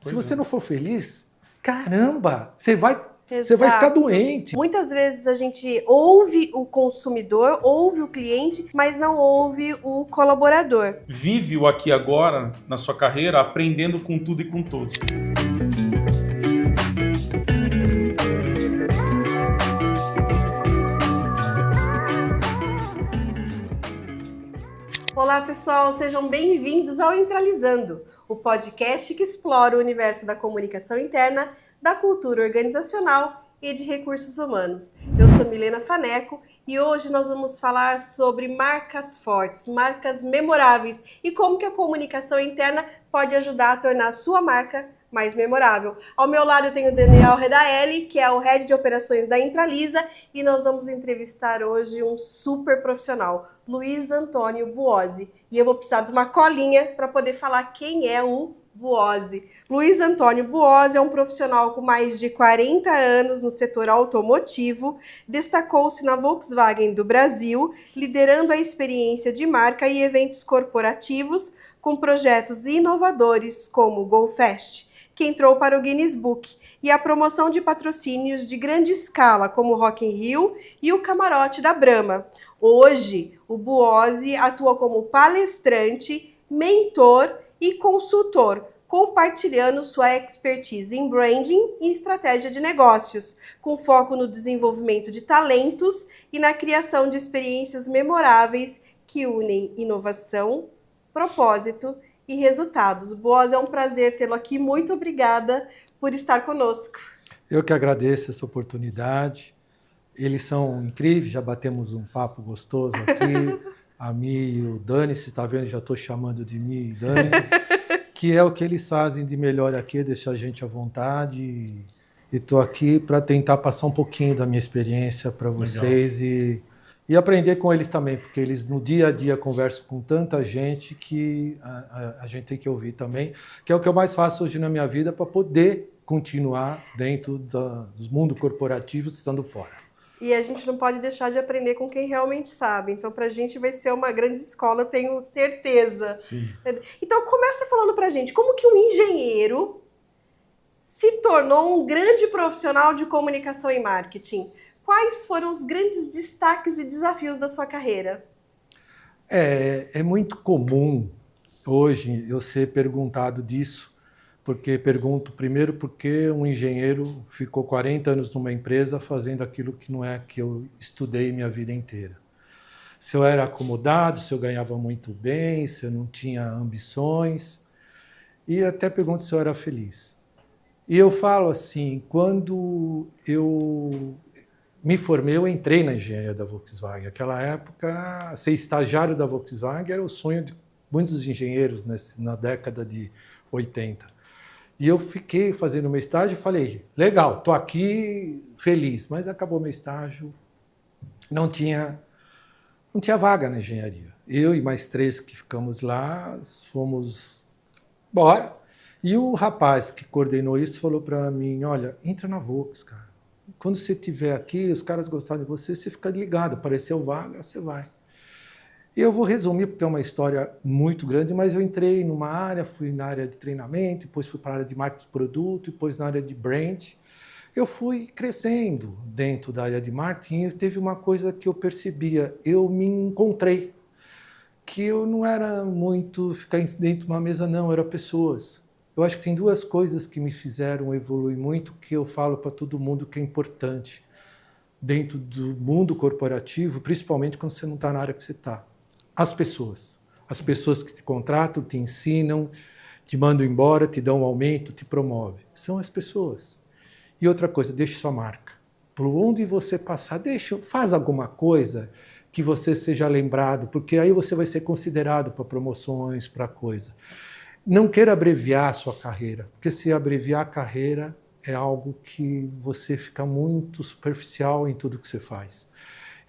Se você não for feliz, caramba, você vai ficar doente. Muitas vezes a gente ouve o consumidor, ouve o cliente, mas não ouve o colaborador. Vive o aqui e agora na sua carreira, aprendendo com tudo e com todos. Olá pessoal, sejam bem-vindos ao Entralizando, o podcast que explora o universo da comunicação interna, da cultura organizacional e de recursos humanos. Eu sou Milena Faneco e hoje nós vamos falar sobre marcas fortes, marcas memoráveis e como que a comunicação interna pode ajudar a tornar a sua marca mais memorável. Ao meu lado eu tenho o Daniel Redaelli, que é o Head de Operações da Intralisa, e nós vamos entrevistar hoje um super profissional, Luiz Antônio Buozzi. E eu vou precisar de uma colinha para poder falar quem é o Buozzi. Luiz Antônio Buozzi é um profissional com mais de 40 anos no setor automotivo, destacou-se na Volkswagen do Brasil, liderando a experiência de marca e eventos corporativos com projetos inovadores como o GoFest, que entrou para o Guinness Book, e a promoção de patrocínios de grande escala, como o Rock in Rio e o Camarote da Brahma. Hoje, o Buozzi atua como palestrante, mentor e consultor, compartilhando sua expertise em branding e estratégia de negócios, com foco no desenvolvimento de talentos e na criação de experiências memoráveis que unem inovação, propósito e resultados. Buozzi, é um prazer tê-lo aqui. Muito obrigada por estar conosco. Eu que agradeço essa oportunidade. Eles são incríveis, já batemos um papo gostoso aqui. A Mi e o Dani, você está vendo, já estou chamando de Mi e Dani, que é o que eles fazem de melhor aqui, deixar a gente à vontade. E estou aqui para tentar passar um pouquinho da minha experiência para vocês e aprender com eles também, porque eles no dia a dia conversam com tanta gente que a gente tem que ouvir também, que é o que eu mais faço hoje na minha vida para poder continuar dentro dos mundos corporativos, estando fora. E a gente não pode deixar de aprender com quem realmente sabe. Então, para a gente vai ser uma grande escola, tenho certeza. Sim. Então, começa falando para a gente, como que um engenheiro se tornou um grande profissional de comunicação e marketing? Quais foram os grandes destaques e desafios da sua carreira? É muito comum hoje eu ser perguntado disso, porque pergunto primeiro porque um engenheiro ficou 40 anos numa empresa fazendo aquilo que não é que eu estudei minha vida inteira. Se eu era acomodado, se eu ganhava muito bem, se eu não tinha ambições, e até pergunto se eu era feliz. E eu falo assim, quando eu me formei, eu entrei na engenharia da Volkswagen. Naquela época, ser estagiário da Volkswagen era o sonho de muitos engenheiros na década de 80. E eu fiquei fazendo meu estágio e falei, legal, estou aqui feliz, mas acabou meu estágio, não tinha vaga na engenharia. Eu e mais 3 que ficamos lá, fomos embora. E o rapaz que coordenou isso falou para mim, olha, entra na Volks, cara. Quando você estiver aqui, os caras gostaram de você, você fica ligado, apareceu vaga, você vai. Eu vou resumir, porque é uma história muito grande, mas eu entrei numa área, fui na área de treinamento, depois fui para a área de marketing de produto, depois na área de brand. Eu fui crescendo dentro da área de marketing e teve uma coisa que eu percebia, eu me encontrei, que eu não era muito ficar dentro de uma mesa, não, era pessoas. Eu acho que tem 2 coisas que me fizeram evoluir muito, que eu falo para todo mundo que é importante dentro do mundo corporativo, principalmente quando você não está na área que você está. As pessoas que te contratam, te ensinam, te mandam embora, te dão um aumento, te promovem. São as pessoas. E outra coisa, deixe sua marca. Por onde você passar, faz alguma coisa que você seja lembrado, porque aí você vai ser considerado para promoções, para coisa. Não queira abreviar a sua carreira, porque se abreviar a carreira é algo que você fica muito superficial em tudo que você faz.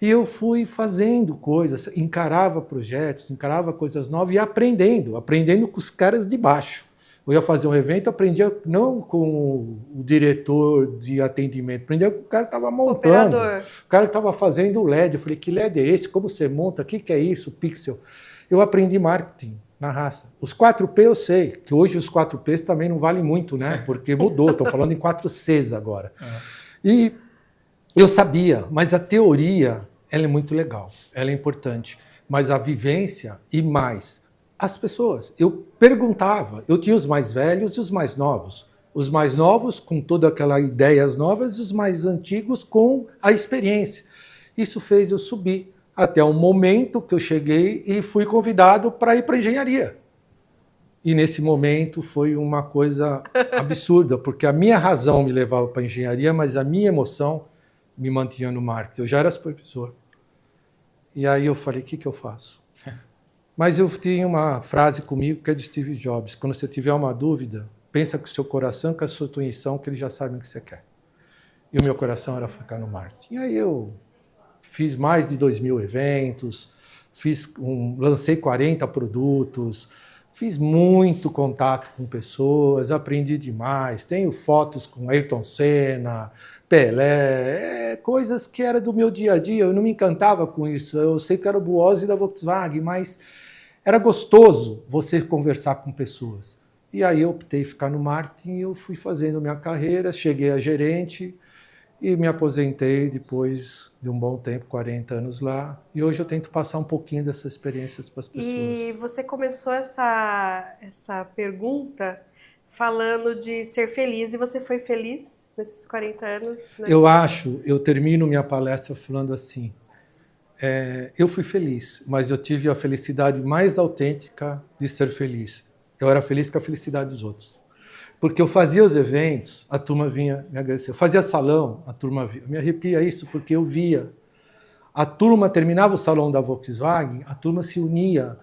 E eu fui fazendo coisas, encarava projetos, encarava coisas novas e aprendendo com os caras de baixo. Eu ia fazer um evento, aprendia não com o diretor de atendimento, aprendia com o cara que estava montando, o cara que estava fazendo o LED. Eu falei, que LED é esse? Como você monta? O que é isso? Pixel. Eu aprendi marketing. na raça. Os 4P eu sei, que hoje os 4Ps também não valem muito, né? Porque mudou, estão falando em 4Cs agora. E eu sabia, mas a teoria, ela é muito legal, ela é importante. Mas a vivência e mais, as pessoas. Eu perguntava, eu tinha os mais velhos e os mais novos. Os mais novos com toda aquela ideias novas e os mais antigos com a experiência. Isso fez eu subir até um momento que eu cheguei e fui convidado para ir para a engenharia. E nesse momento foi uma coisa absurda, porque a minha razão me levava para a engenharia, mas a minha emoção me mantinha no marketing. Eu já era supervisor. E aí eu falei, o que eu faço? Mas eu tinha uma frase comigo que é de Steve Jobs. Quando você tiver uma dúvida, pensa com o seu coração, com a sua intuição, que eles já sabem o que você quer. E o meu coração era ficar no marketing. E aí eu fiz mais de 2.000 eventos, lancei 40 produtos, fiz muito contato com pessoas, aprendi demais. Tenho fotos com Ayrton Senna, Pelé, coisas que era do meu dia a dia. Eu não me encantava com isso. Eu sei que era o Buozzi da Volkswagen, mas era gostoso você conversar com pessoas. E aí eu optei ficar no marketing e eu fui fazendo minha carreira, cheguei a gerente e me aposentei depois de um bom tempo, 40 anos lá. E hoje eu tento passar um pouquinho dessas experiências para as pessoas. E você começou essa pergunta falando de ser feliz, e você foi feliz nesses 40 anos? Né? Eu termino minha palestra falando assim, eu fui feliz, mas eu tive a felicidade mais autêntica de ser feliz. Eu era feliz com a felicidade dos outros. Porque eu fazia os eventos, a turma vinha me agradecer. Eu fazia salão, a turma vinha. Me arrepia isso, porque eu via. A turma terminava o salão da Volkswagen, a turma se unia,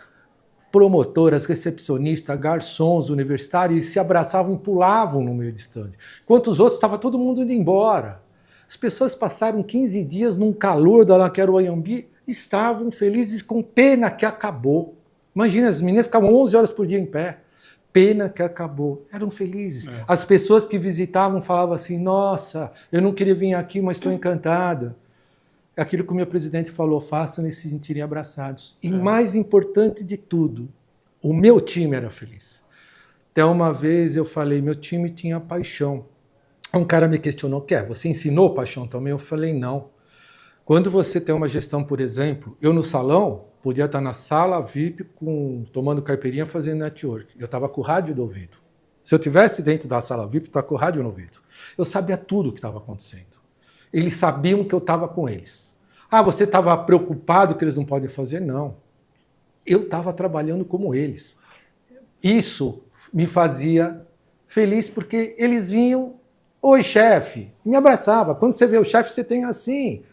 promotoras, recepcionistas, garçons, universitários, e se abraçavam e pulavam no meio de stand. Enquanto os outros, estava todo mundo indo embora. As pessoas passaram 15 dias num calor da lá que era o Anhembi, estavam felizes com pena que acabou. Imagina, as meninas ficavam 11 horas por dia em pé. Pena que acabou. Eram felizes. As pessoas que visitavam falavam assim, nossa, eu não queria vir aqui, mas estou encantada. Aquilo que o meu presidente falou, façam eles se sentirem abraçados. E mais importante de tudo, o meu time era feliz. Até uma vez eu falei, meu time tinha paixão. Um cara me questionou, você ensinou paixão também? Eu falei, não. Quando você tem uma gestão, por exemplo, eu no salão podia estar na sala VIP tomando caipirinha fazendo network. Eu estava com o rádio do ouvido. Se eu estivesse dentro da sala VIP, eu estava com o rádio no ouvido. Eu sabia tudo o que estava acontecendo. Eles sabiam que eu estava com eles. Ah, você estava preocupado que eles não podem fazer? Não. Eu estava trabalhando como eles. Isso me fazia feliz porque eles vinham, oi chefe, me abraçava. Quando você vê o chefe, você tem assim.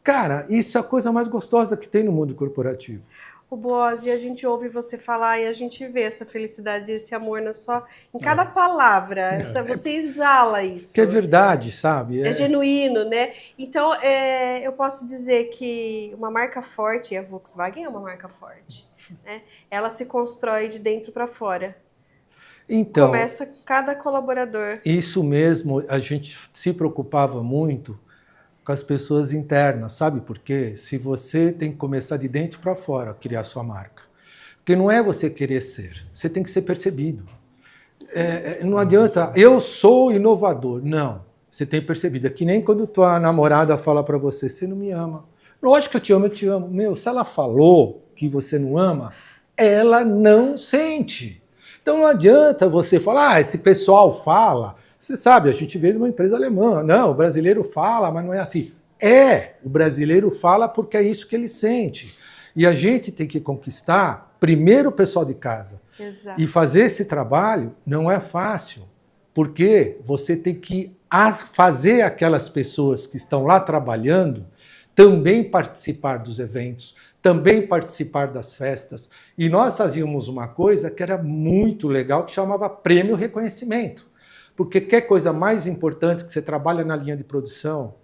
Cara, isso é a coisa mais gostosa que tem no mundo corporativo. O Buozzi, a gente ouve você falar e a gente vê essa felicidade, esse amor em cada palavra. Você exala isso. Que é verdade, sabe? É genuíno, né? Então, eu posso dizer que uma marca forte, a Volkswagen é uma marca forte, né? Ela se constrói de dentro para fora. Então, começa cada colaborador. Isso mesmo, a gente se preocupava muito com as pessoas internas, sabe por quê? Se você tem que começar de dentro para fora a criar sua marca. Porque não é você querer ser, você tem que ser percebido. Não adianta, eu sou inovador. Não, você tem percebido. É que nem quando tua namorada fala para você, você não me ama. Lógico que eu te amo, eu te amo. Meu, se ela falou que você não ama, ela não sente. Então não adianta você falar, esse pessoal fala. Você sabe, a gente veio de uma empresa alemã. Não, o brasileiro fala, mas não é assim. O brasileiro fala porque é isso que ele sente. E a gente tem que conquistar primeiro o pessoal de casa. Exato. E fazer esse trabalho não é fácil, porque você tem que fazer aquelas pessoas que estão lá trabalhando também participar dos eventos, também participar das festas. E nós fazíamos uma coisa que era muito legal, que chamava prêmio reconhecimento. Porque quer coisa mais importante que você trabalha na linha de produção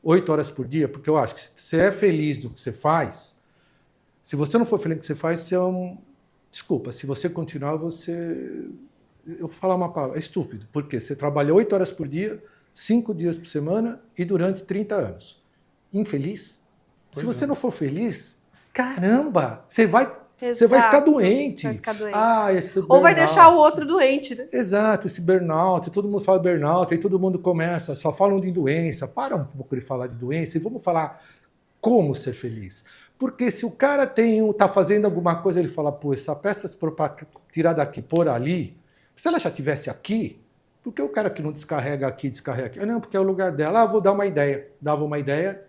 8 horas por dia, porque eu acho que se você é feliz do que você faz, se você não for feliz do que você faz, você é um... Desculpa, se você continuar, eu vou falar uma palavra, é estúpido. Porque você trabalha 8 horas por dia, 5 dias por semana e durante 30 anos. Infeliz? Se você não for feliz, caramba, você vai Você vai ficar Exato, doente. vai ficar doente. Esse Ou vai burnout. deixar o outro doente, né? Exato, esse burnout, todo mundo fala burnout, aí todo mundo começa, só falam de doença, para um pouco de falar de doença e vamos falar como ser feliz. Porque se o cara tá fazendo alguma coisa, ele fala, pô, essa peça para tirar daqui, pôr ali, se ela já estivesse aqui, por que o cara que não descarrega aqui, descarrega aqui? Não, porque é o lugar dela, vou dar uma ideia. Dava uma ideia,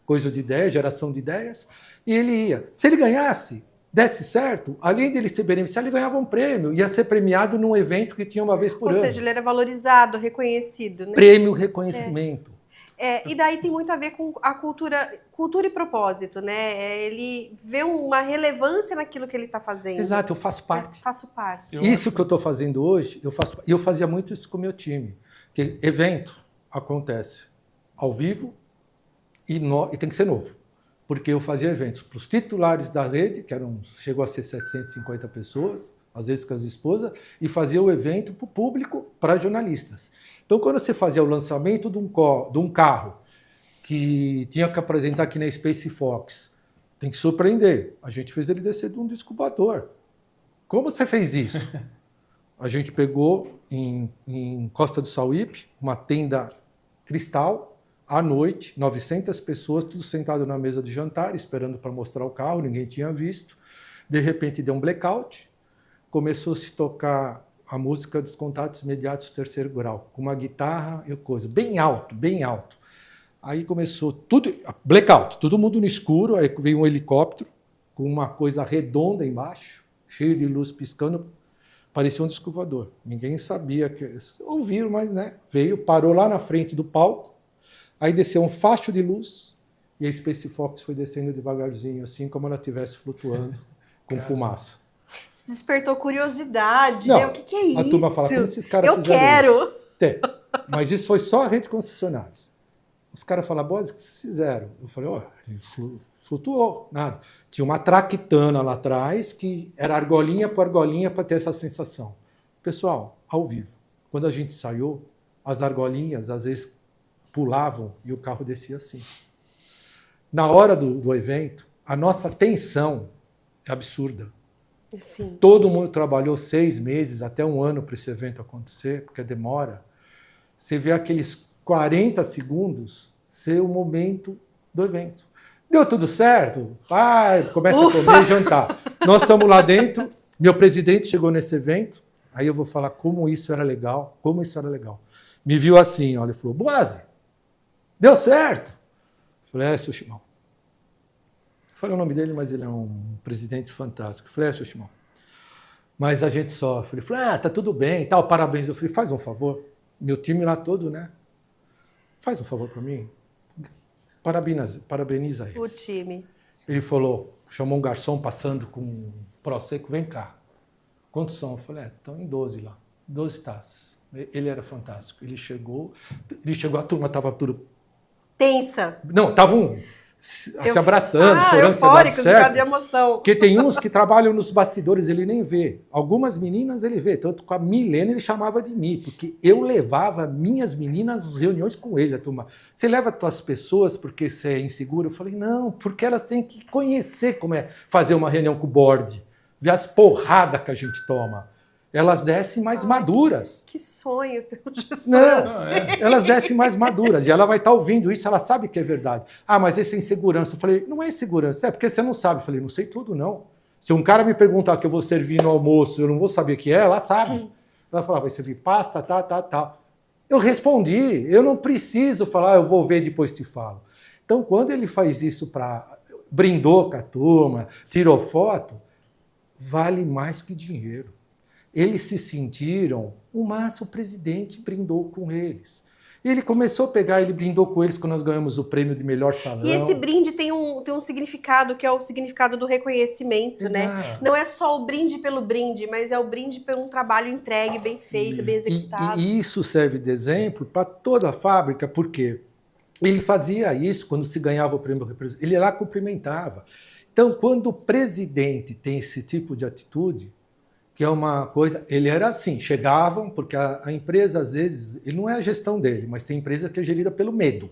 coisa de ideia, geração de ideias, e ele ia. Se ele ganhasse, desse certo, além dele ser beneficiado, ele ganhava um prêmio, ia ser premiado num evento que tinha uma vez por ano. Ou seja, ele era valorizado, reconhecido, né? Prêmio, reconhecimento. E daí tem muito a ver com a cultura e propósito, né? Ele vê uma relevância naquilo que ele está fazendo. Exato, eu faço parte. Faço parte. Isso que eu estou fazendo hoje, eu fazia muito isso com o meu time. Porque evento acontece ao vivo e tem que ser novo. Porque eu fazia eventos para os titulares da rede, que chegou a ser 750 pessoas, às vezes com as esposas, e fazia o evento para o público, para jornalistas. Então, quando você fazia o lançamento de um carro que tinha que apresentar aqui na Space Fox, tem que surpreender. A gente fez ele descer de um disco voador. Como você fez isso? A gente pegou em Costa do Sauípe, uma tenda cristal, à noite, 900 pessoas, tudo sentado na mesa de jantar, esperando para mostrar o carro, ninguém tinha visto. De repente deu um blackout, começou a se tocar a música dos Contatos Imediatos terceiro grau, com uma guitarra e coisa, bem alto, bem alto. Aí começou tudo, blackout, todo mundo no escuro, aí veio um helicóptero com uma coisa redonda embaixo, cheio de luz piscando, parecia um disco voador. Ninguém sabia, ouviram, mas né, veio, parou lá na frente do palco, aí desceu um facho de luz e a Space Fox foi descendo devagarzinho, assim como ela estivesse flutuando com fumaça. Despertou curiosidade, Não, né? O que é isso? A turma fala, como esses caras fizeram quero. isso? Tem. Mas isso foi só a rede concessionários. Os caras falam, Boaz, o que vocês fizeram? Eu falei, ele flutuou, nada. Tinha uma traquitana lá atrás, que era argolinha por argolinha para ter essa sensação. Pessoal, ao vivo, quando a gente saiu, as argolinhas, às vezes, pulavam e o carro descia assim. Na hora do evento, a nossa tensão é absurda. Sim. Todo mundo trabalhou 6 meses, até 1 ano para esse evento acontecer, porque demora. Você vê aqueles 40 segundos ser o momento do evento. Deu tudo certo? Começa a comer e jantar. Nós estamos lá dentro, meu presidente chegou nesse evento, aí eu vou falar como isso era legal, Me viu assim, olha, ele falou, Boaz, deu certo? Eu falei, seu Chimão. Falei o nome dele, mas ele é um presidente fantástico. Eu falei, seu Chimão, mas a gente sofre. Ele falou, tá tudo bem, tal, parabéns. Eu falei, faz um favor, meu time lá todo, né? Faz um favor para mim. Parabeniza eles. O time. Ele falou, chamou um garçom passando com um Prosecco, vem cá. Quantos são? Eu falei, estão em 12 lá, 12 taças. Ele era fantástico. Ele chegou, a turma estava tudo... Tensa. Não, estavam se abraçando, chorando, eufóricos, certo. De emoção. Porque tem uns que trabalham nos bastidores, ele nem vê. Algumas meninas ele vê, tanto com a Milena ele chamava de mim, porque eu levava minhas meninas às reuniões com ele, a turma. Você leva as tuas pessoas porque você é inseguro? Eu falei, não, porque elas têm que conhecer como é fazer uma reunião com o board, ver as porradas que a gente toma. Elas descem mais maduras. Que sonho ter um gestor Não, assim. elas descem mais maduras. E ela vai estar ouvindo isso, ela sabe que é verdade. Mas essa é insegurança. Eu falei, não é insegurança, é porque você não sabe. Eu falei, não sei tudo, não. Se um cara me perguntar o que eu vou servir no almoço, eu não vou saber o que é, ela sabe. Ela fala, vai servir pasta, tal. Eu respondi, eu não preciso falar, eu vou ver, depois te falo. Então, quando ele faz isso brindou com a turma, tirou foto, vale mais que dinheiro. Eles se sentiram, o presidente brindou com eles. Ele começou a pegar, ele brindou com eles quando nós ganhamos o prêmio de melhor salão. E esse brinde tem um significado, que é o significado do reconhecimento, Exato. né? Não é só o brinde pelo brinde, mas é o brinde por um trabalho entregue, bem feito, bem executado. E isso serve de exemplo para toda a fábrica, porque ele fazia isso quando se ganhava o prêmio, ele lá cumprimentava. Então, quando o presidente tem esse tipo de atitude, que é uma coisa, ele era assim, chegavam, porque a empresa, às vezes, ele não é a gestão dele, mas tem empresa que é gerida pelo medo.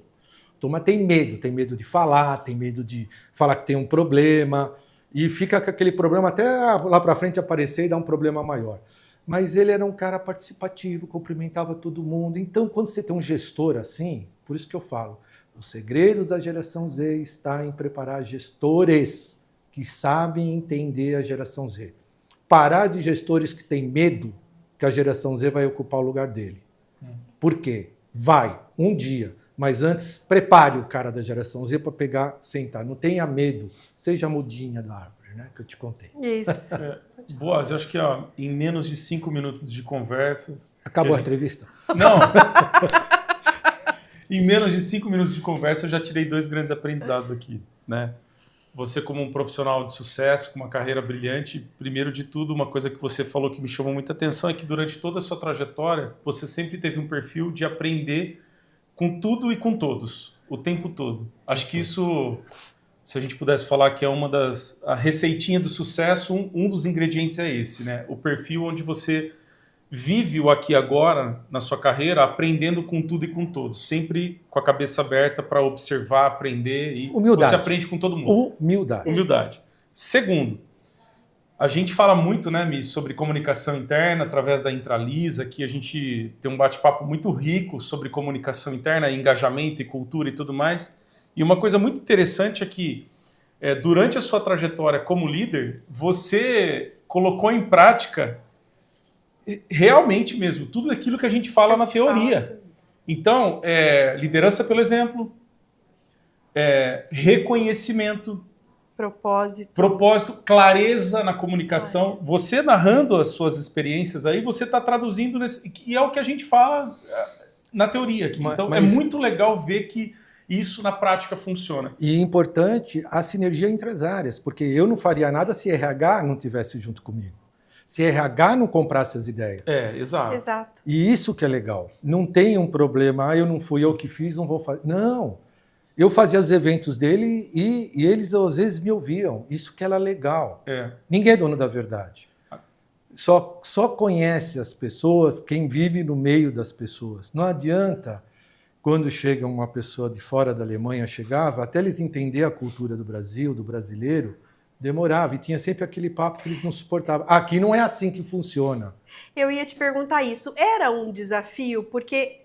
A turma tem medo de falar, tem medo de falar que tem um problema. E fica com aquele problema até lá para frente aparecer e dar um problema maior. Mas ele era um cara participativo, cumprimentava todo mundo. Então, quando você tem um gestor assim, por isso que eu falo, o segredo da geração Z está em preparar gestores que sabem entender a geração Z. Parar de gestores que têm medo que a geração Z vai ocupar o lugar dele. Por quê? Vai, um dia. Mas antes, prepare o cara da geração Z para pegar, sentar. Não tenha medo. Seja a mudinha da árvore, né? Que eu te contei. Isso. Boas, eu acho que ó, em menos de 5 minutos de conversas... Acabou a entrevista? Não! Em menos de 5 minutos de conversa, eu já tirei 2 grandes aprendizados aqui, né? Você como um profissional de sucesso, com uma carreira brilhante, primeiro de tudo, uma coisa que você falou que me chamou muita atenção é que durante toda a sua trajetória, você sempre teve um perfil de aprender com tudo e com todos, o tempo todo. Acho que isso, se a gente pudesse falar que é uma das... A receitinha do sucesso, um dos ingredientes é esse, né? O perfil onde você vive o aqui e agora na sua carreira, aprendendo com tudo e com todos. Sempre com a cabeça aberta para observar, aprender e humildade. Você aprende com todo mundo. Humildade. Segundo, a gente fala muito, né, Mi, sobre comunicação interna através da Intralisa, que a gente tem um bate-papo muito rico sobre comunicação interna, engajamento e cultura e tudo mais. E uma coisa muito interessante é que durante a sua trajetória como líder, você colocou em prática realmente mesmo tudo aquilo que a gente fala na teoria. Então, liderança pelo exemplo, reconhecimento, propósito, clareza na comunicação. Você narrando as suas experiências aí, você está traduzindo e é o que a gente fala na teoria aqui. Então, é muito legal ver que isso na prática funciona. E é importante a sinergia entre as áreas, porque eu não faria nada se RH não estivesse junto comigo. Se RH não comprasse as ideias. Exato. E isso que é legal. Não tem um problema, eu não fui eu que fiz, não vou fazer. Não. Eu fazia os eventos dele e eles às vezes me ouviam. Isso que era legal. Ninguém é dono da verdade. Só conhece as pessoas quem vive no meio das pessoas. Não adianta, quando chega uma pessoa de fora da Alemanha, chegava, até eles entenderem a cultura do Brasil, do brasileiro, demorava. E tinha sempre aquele papo que eles não suportavam. Aqui não é assim que funciona. Eu ia te perguntar isso. Era um desafio, porque...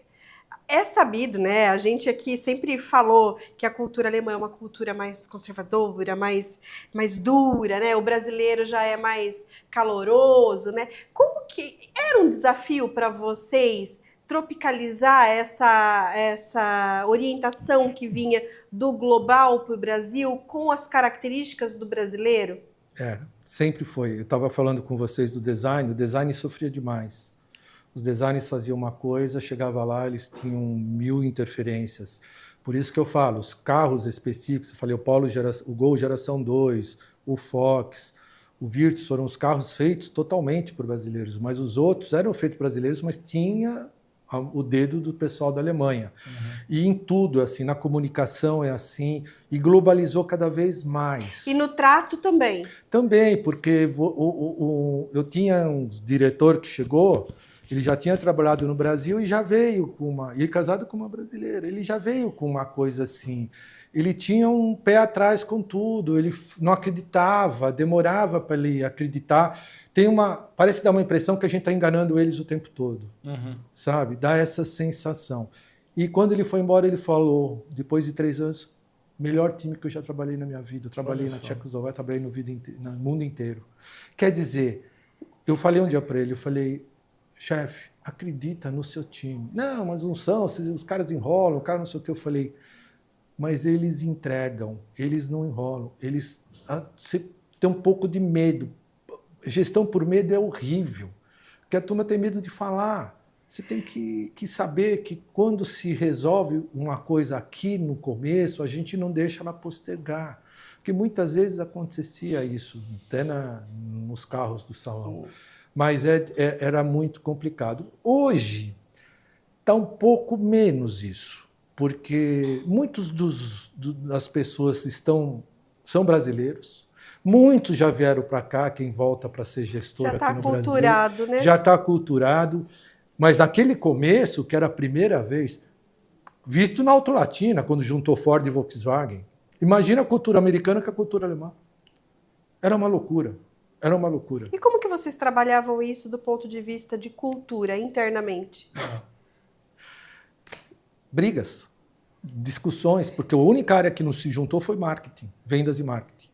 É sabido, né? A gente aqui sempre falou que a cultura alemã é uma cultura mais conservadora, mais dura, né? O brasileiro já é mais caloroso, né? Como que era um desafio para vocês tropicalizar essa orientação que vinha do global para o Brasil com as características do brasileiro? Sempre foi. Eu estava falando com vocês do design, o design sofria demais. Os designers faziam uma coisa, chegava lá, eles tinham 1000 interferências. Por isso que eu falo, os carros específicos, eu falei o Gol geração 2, o Fox, o Virtus, foram os carros feitos totalmente por brasileiros, mas os outros eram feitos por brasileiros, mas tinha o dedo do pessoal da Alemanha. E em tudo, assim, na comunicação é assim, e globalizou cada vez mais. E no trato também? Também, porque eu tinha um diretor que chegou... Ele já tinha trabalhado no Brasil e já veio e casado com uma brasileira. Ele já veio com uma coisa assim. Ele tinha um pé atrás com tudo. Ele não acreditava, demorava para ele acreditar. Parece dar uma impressão que a gente está enganando eles o tempo todo, sabe? Dá essa sensação. E quando ele foi embora, ele falou, depois de 3 anos, melhor time que eu já trabalhei na minha vida. Eu trabalhei na Tchecoslováquia, trabalhei no mundo inteiro. Quer dizer, eu falei um dia para ele, eu falei, chefe, acredita no seu time. Não, mas não são, os caras enrolam, o cara não sei o que. Eu falei, mas eles entregam, eles não enrolam, você tem um pouco de medo. Gestão por medo é horrível, porque a turma tem medo de falar. Você tem que saber que quando se resolve uma coisa aqui no começo, a gente não deixa ela postergar. Porque muitas vezes acontecia isso, até nos carros do salão. Mas era muito complicado. Hoje está um pouco menos isso, porque muitos das pessoas são brasileiros, muitos já vieram para cá, quem volta para ser gestor aqui no Brasil. Já está aculturado, né? Já está aculturado, mas naquele começo, que era a primeira vez, visto na Autolatina, quando juntou Ford e Volkswagen. Imagina a cultura americana com a cultura alemã. Era uma loucura. Era uma loucura. E como que vocês trabalhavam isso do ponto de vista de cultura, internamente? Brigas, discussões, porque a única área que não se juntou foi marketing, vendas e marketing.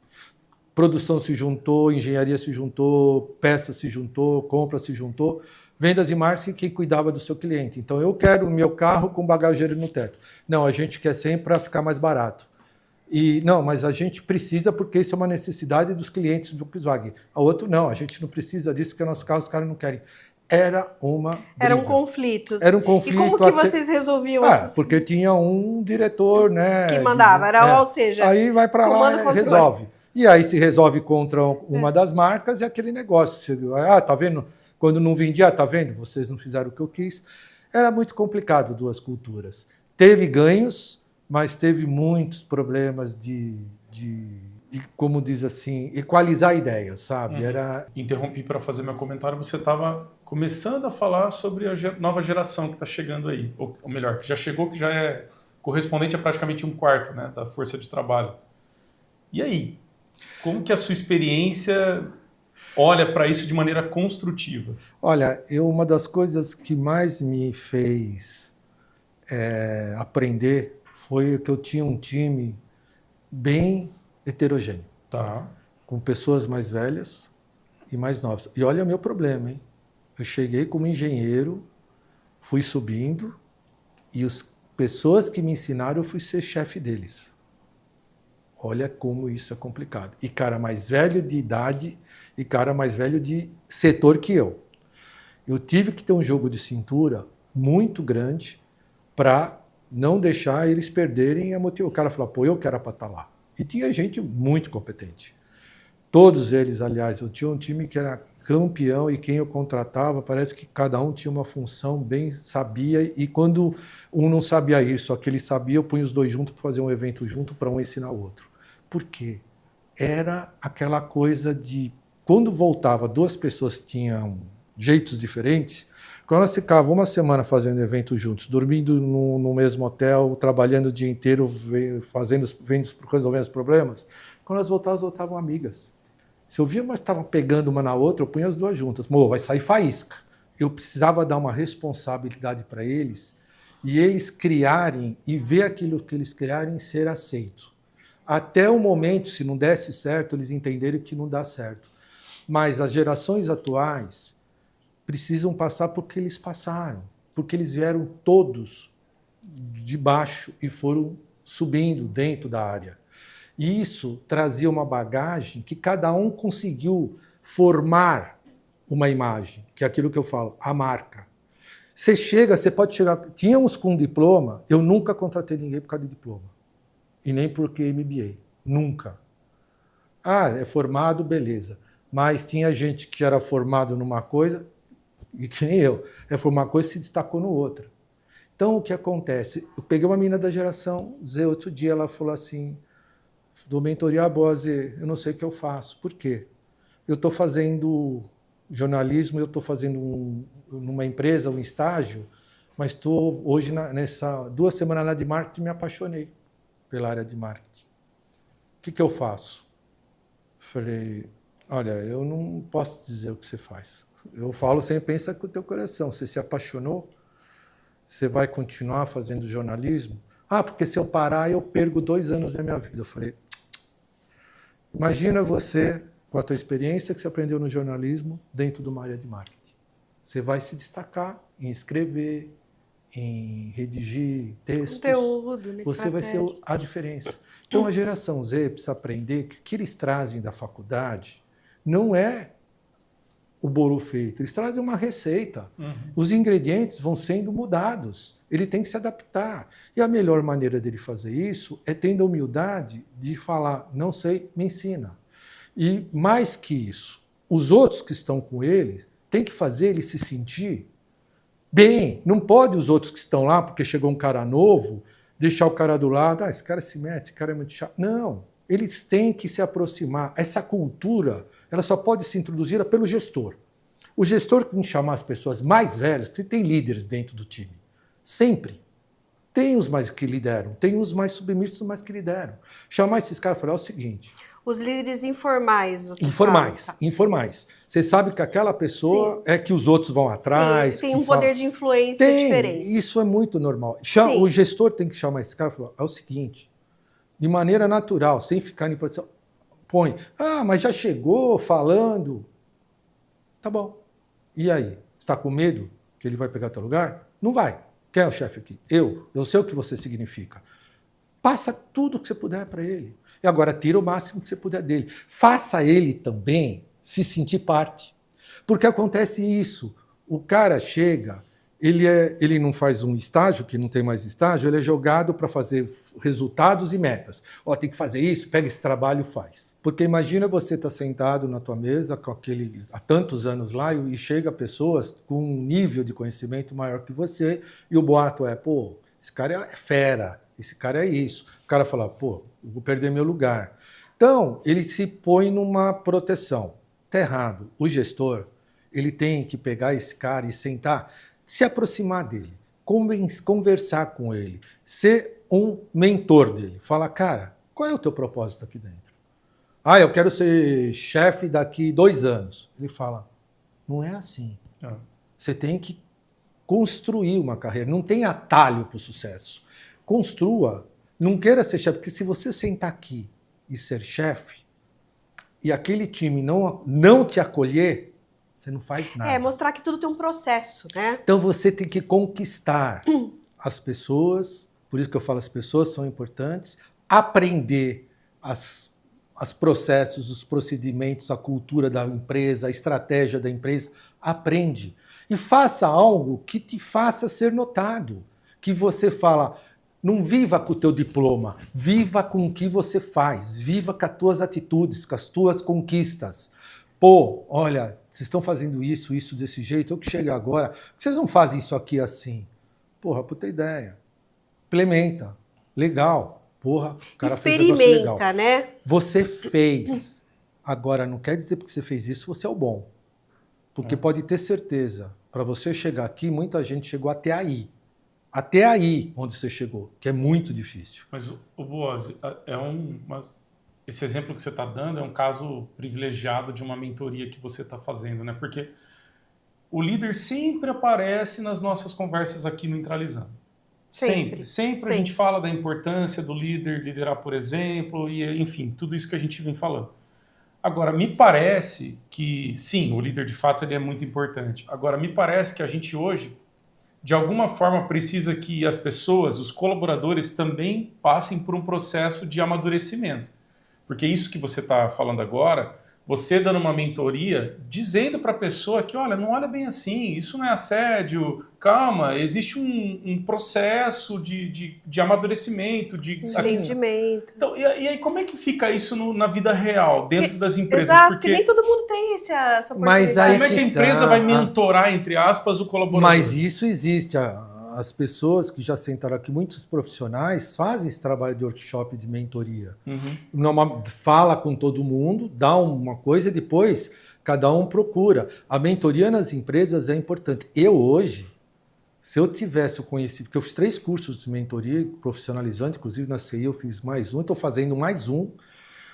Produção se juntou, engenharia se juntou, peça se juntou, compra se juntou. Vendas e marketing, quem cuidava do seu cliente. Então, eu quero o meu carro com bagageiro no teto. Não, a gente quer sempre para ficar mais barato. E não, mas a gente precisa porque isso é uma necessidade dos clientes do Volkswagen. A outro, não, a gente não precisa disso, porque nosso carro os caras não querem. Era uma briga. Eram conflitos. Era um conflito. E como que vocês resolviam isso? Porque tinha um diretor, né? Que mandava, ou seja... Aí vai para lá e resolve. E aí se resolve contra uma das marcas e aquele negócio. Tá vendo? Quando não vendia, tá vendo? Vocês não fizeram o que eu quis. Era muito complicado, duas culturas. Teve ganhos, mas teve muitos problemas de como diz assim, equalizar ideias, sabe? Interrompi para fazer meu comentário. Você estava começando a falar sobre a nova geração que está chegando aí. Ou melhor, que já chegou, que já é correspondente a praticamente 1/4, né, da força de trabalho. E aí? Como que a sua experiência olha para isso de maneira construtiva? Olha, uma das coisas que mais me fez aprender foi que eu tinha um time bem heterogêneo. Tá. Com pessoas mais velhas e mais novas. E olha o meu problema, hein? Eu cheguei como engenheiro, fui subindo e as pessoas que me ensinaram, eu fui ser chefe deles. Olha como isso é complicado. E cara mais velho de idade e cara mais velho de setor que eu. Eu tive que ter um jogo de cintura muito grande para não deixar eles perderem a motivação. O cara falou, pô, eu quero para estar lá. E tinha gente muito competente. Todos eles, aliás, eu tinha um time que era campeão e quem eu contratava, parece que cada um tinha uma função, bem sabia, e quando um não sabia isso, aquele sabia, eu punha os dois juntos para fazer um evento junto para um ensinar o outro. Por quê? Era aquela coisa de, quando voltava, duas pessoas tinham jeitos diferentes, quando elas ficavam uma semana fazendo evento juntos, dormindo no mesmo hotel, trabalhando o dia inteiro, resolvendo os problemas, quando elas voltavam amigas. Se eu via, mas estavam pegando uma na outra, eu punha as duas juntas. Vai sair faísca. Eu precisava dar uma responsabilidade para eles e eles criarem e ver aquilo que eles criarem ser aceito. Até o momento, se não desse certo, eles entenderem que não dá certo. Mas as gerações atuais precisam passar porque eles passaram, porque eles vieram todos de baixo e foram subindo dentro da área. E isso trazia uma bagagem que cada um conseguiu formar uma imagem, que é aquilo que eu falo, a marca. Você pode chegar... Tínhamos com diploma, eu nunca contratei ninguém por causa de diploma. E nem porque MBA. Nunca. É formado, beleza. Mas tinha gente que era formado numa coisa, e que nem eu, formado uma coisa e se destacou no outra. Então, o que acontece? Eu peguei uma menina da geração Z, outro dia ela falou assim, do mentoria boa Z, eu não sei o que eu faço. Por quê? Eu estou fazendo jornalismo, eu estou fazendo numa empresa, um estágio, mas estou hoje, nessa 2 semanas lá de marketing, me apaixonei pela área de marketing. O que eu faço? Falei, olha, eu não posso dizer o que você faz. Eu falo, você pensa com o teu coração. Você se apaixonou? Você vai continuar fazendo jornalismo? Porque se eu parar, eu perco 2 anos da minha vida. Eu falei, imagina você, com a tua experiência que você aprendeu no jornalismo, dentro de uma área de marketing. Você vai se destacar em escrever, em redigir textos. Conteúdo, você vai ser a diferença. Então, a geração Z precisa aprender que o que eles trazem da faculdade não é o bolo feito. Eles trazem uma receita. Os ingredientes vão sendo mudados. Ele tem que se adaptar. E a melhor maneira dele fazer isso é tendo a humildade de falar, não sei, me ensina. E mais que isso, os outros que estão com ele têm que fazer ele se sentir bem. Não pode os outros que estão lá, porque chegou um cara novo, deixar o cara do lado, esse cara se mete, esse cara é muito chato. Não, eles têm que se aproximar. Essa cultura, ela só pode ser introduzida pelo gestor. O gestor tem que chamar as pessoas mais velhas, que tem líderes dentro do time. Sempre. Tem os mais que lideram, tem os mais submissos, mas que lideram. Chamar esses caras e falar o seguinte... Os líderes informais, você Informais, fala. informais. Você sabe que aquela pessoa é que os outros vão atrás. Sim, tem que um poder fala... de influência Tem, diferente. isso é muito normal. Sim. O gestor tem que chamar esse cara e falar, é o seguinte, de maneira natural, sem ficar em posição, põe, mas já chegou falando. Tá bom. E aí? Você está com medo que ele vai pegar teu lugar? Não vai. Quem é o chefe aqui? Eu sei o que você significa. Passa tudo que você puder para ele. E agora tira o máximo que você puder dele. Faça ele também se sentir parte. Porque acontece isso. O cara chega, ele não faz um estágio, que não tem mais estágio, ele é jogado para fazer resultados e metas. Tem que fazer isso, pega esse trabalho e faz. Porque imagina você estar sentado na tua mesa com aquele, há tantos anos lá e chega pessoas com um nível de conhecimento maior que você e o boato é, esse cara é fera, esse cara é isso. O cara fala, eu vou perder meu lugar. Então, ele se põe numa proteção. Está errado. O gestor, ele tem que pegar esse cara e sentar, se aproximar dele, conversar com ele, ser um mentor dele. Falar, cara, qual é o teu propósito aqui dentro? Eu quero ser chefe daqui 2 anos. Ele fala, não é assim. Você tem que construir uma carreira, não tem atalho para o sucesso. Construa, não queira ser chefe, porque se você sentar aqui e ser chefe, e aquele time não te acolher, você não faz nada. Mostrar que tudo tem um processo, né? Então você tem que conquistar as pessoas, por isso que eu falo, as pessoas são importantes, aprender os processos, os procedimentos, a cultura da empresa, a estratégia da empresa, aprende. E faça algo que te faça ser notado, que você fala, não viva com o teu diploma, viva com o que você faz, viva com as tuas atitudes, com as tuas conquistas. Olha, vocês estão fazendo isso desse jeito, eu que chego agora, por que vocês não fazem isso aqui assim? Puta ideia. Implementa. Legal. O cara fez um negócio legal. Experimenta, né? Você fez. Agora, não quer dizer porque você fez isso, você é o bom. Porque pode ter certeza, para você chegar aqui, muita gente chegou até aí. Até aí onde você chegou, que é muito difícil. Mas, Boaz, esse exemplo que você está dando é um caso privilegiado de uma mentoria que você está fazendo, né? Porque o líder sempre aparece nas nossas conversas aqui no Intralizando. Sempre a gente fala da importância do líder liderar por exemplo, e enfim, tudo isso que a gente vem falando. Agora, me parece que, sim, o líder de fato ele é muito importante. Agora, me parece que a gente hoje, de alguma forma, precisa que as pessoas, os colaboradores, também passem por um processo de amadurecimento. Porque isso que você está falando agora, você dando uma mentoria, dizendo para a pessoa que, olha, não olha bem assim, isso não é assédio, calma, existe um processo de amadurecimento, de entendimento. Então, e aí como é que fica isso na vida real, dentro das empresas? Exato, porque nem todo mundo tem essa oportunidade. Mas aí como é que a empresa vai mentorar, entre aspas, o colaborador? Mas isso existe. As pessoas que já sentaram aqui, muitos profissionais, fazem esse trabalho de workshop, de mentoria. Fala com todo mundo, dá uma coisa e depois cada um procura. A mentoria nas empresas é importante. Eu hoje, se eu tivesse o conhecimento, porque eu fiz 3 cursos de mentoria profissionalizante, inclusive na CI eu fiz mais um, estou fazendo mais um.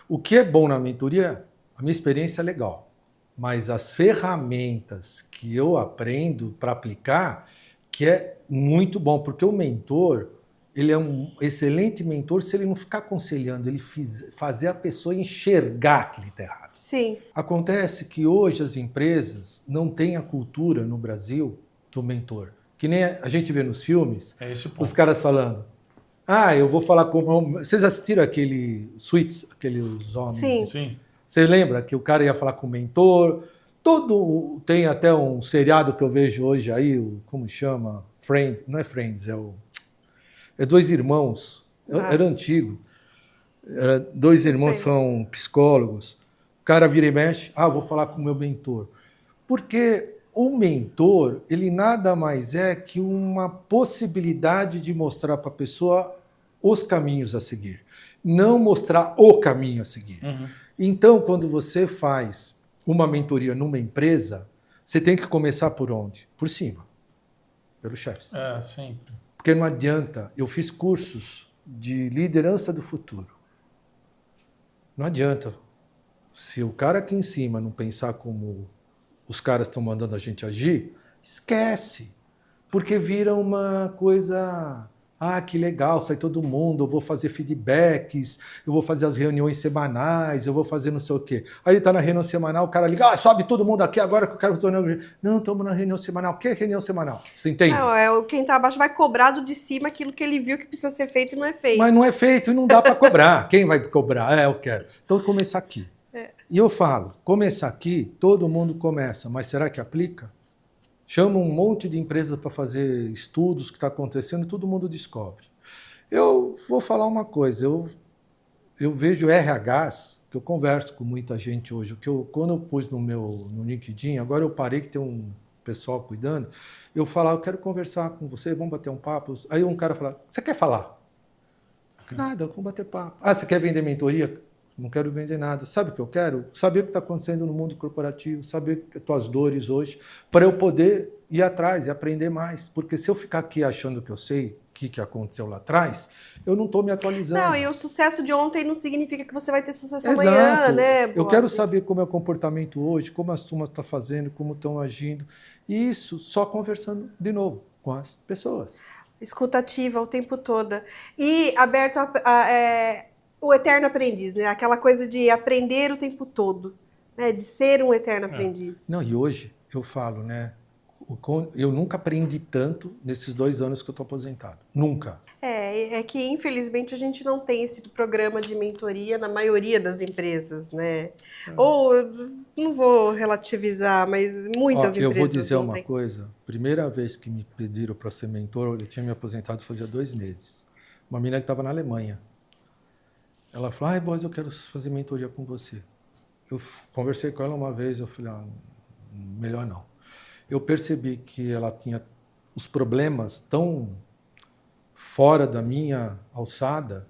O que é bom na mentoria, a minha experiência é legal, mas as ferramentas que eu aprendo para aplicar, que é muito bom, porque o mentor, ele é um excelente mentor se ele não ficar aconselhando, ele fazer a pessoa enxergar que ele está errado. Sim. Acontece que hoje as empresas não têm a cultura no Brasil do mentor. Que nem a gente vê nos filmes, os caras falando, eu vou falar com... Vocês assistiram aquele Suits, aqueles homens? Sim. Você lembra que o cara ia falar com o mentor? Tem até um seriado que eu vejo hoje aí, como chama? Friends, não é Friends, é 2 irmãos, era antigo. 2 irmãos são psicólogos. O cara vira e mexe, vou falar com o meu mentor. Porque o mentor, ele nada mais é que uma possibilidade de mostrar para a pessoa os caminhos a seguir. Não mostrar o caminho a seguir. Então, quando você faz uma mentoria numa empresa, você tem que começar por onde? Por cima. Pelos chefes. Sempre. Porque não adianta. Eu fiz cursos de liderança do futuro. Não adianta. Se o cara aqui em cima não pensar como os caras estão mandando a gente agir, esquece. Porque vira uma coisa... Ah, que legal, sai todo mundo, eu vou fazer feedbacks, eu vou fazer as reuniões semanais, eu vou fazer não sei o quê. Aí ele está na reunião semanal, o cara liga, sobe todo mundo aqui agora que eu quero fazer uma reunião. Não, estamos na reunião semanal. O que é reunião semanal? Você entende? Não, quem está abaixo vai cobrar do de cima aquilo que ele viu que precisa ser feito e não é feito. Mas não é feito e não dá para cobrar. Quem vai cobrar? Eu quero. Então, começar aqui. E eu falo, começar aqui, todo mundo começa, mas será que aplica? Chama um monte de empresas para fazer estudos que está acontecendo e todo mundo descobre. Eu vou falar uma coisa, eu vejo RHs, que eu converso com muita gente hoje, quando eu pus no LinkedIn, agora eu parei que tem um pessoal cuidando, eu falo, eu quero conversar com você, vamos bater um papo. Aí um cara fala, você quer falar? Nada, vamos bater papo. Ah, você quer vender mentoria? Não quero vender nada. Sabe o que eu quero? Saber o que está acontecendo no mundo corporativo, saber as tuas dores hoje, para eu poder ir atrás e aprender mais. Porque se eu ficar aqui achando que eu sei o que aconteceu lá atrás, eu não estou me atualizando. Não, e o sucesso de ontem não significa que você vai ter sucesso Exato. amanhã, né? Eu quero saber como é o comportamento hoje, como as turmas estão fazendo, como estão agindo. E isso só conversando de novo com as pessoas. Escutativa o tempo todo. E aberto o eterno aprendiz, né? Aquela coisa de aprender o tempo todo, né? De ser um eterno aprendiz. Não, e hoje eu falo, né? Eu nunca aprendi tanto nesses 2 anos que eu estou aposentado. Nunca. É que infelizmente a gente não tem esse programa de mentoria na maioria das empresas, né? Ou, não vou relativizar, mas muitas empresas eu vou dizer não uma têm. coisa. Primeira vez que me pediram para ser mentor, eu tinha me aposentado fazia 2 meses. Uma menina que estava na Alemanha. Ela falou, Boaz, eu quero fazer mentoria com você. Eu conversei com ela uma vez, eu falei, melhor não. Eu percebi que ela tinha os problemas tão fora da minha alçada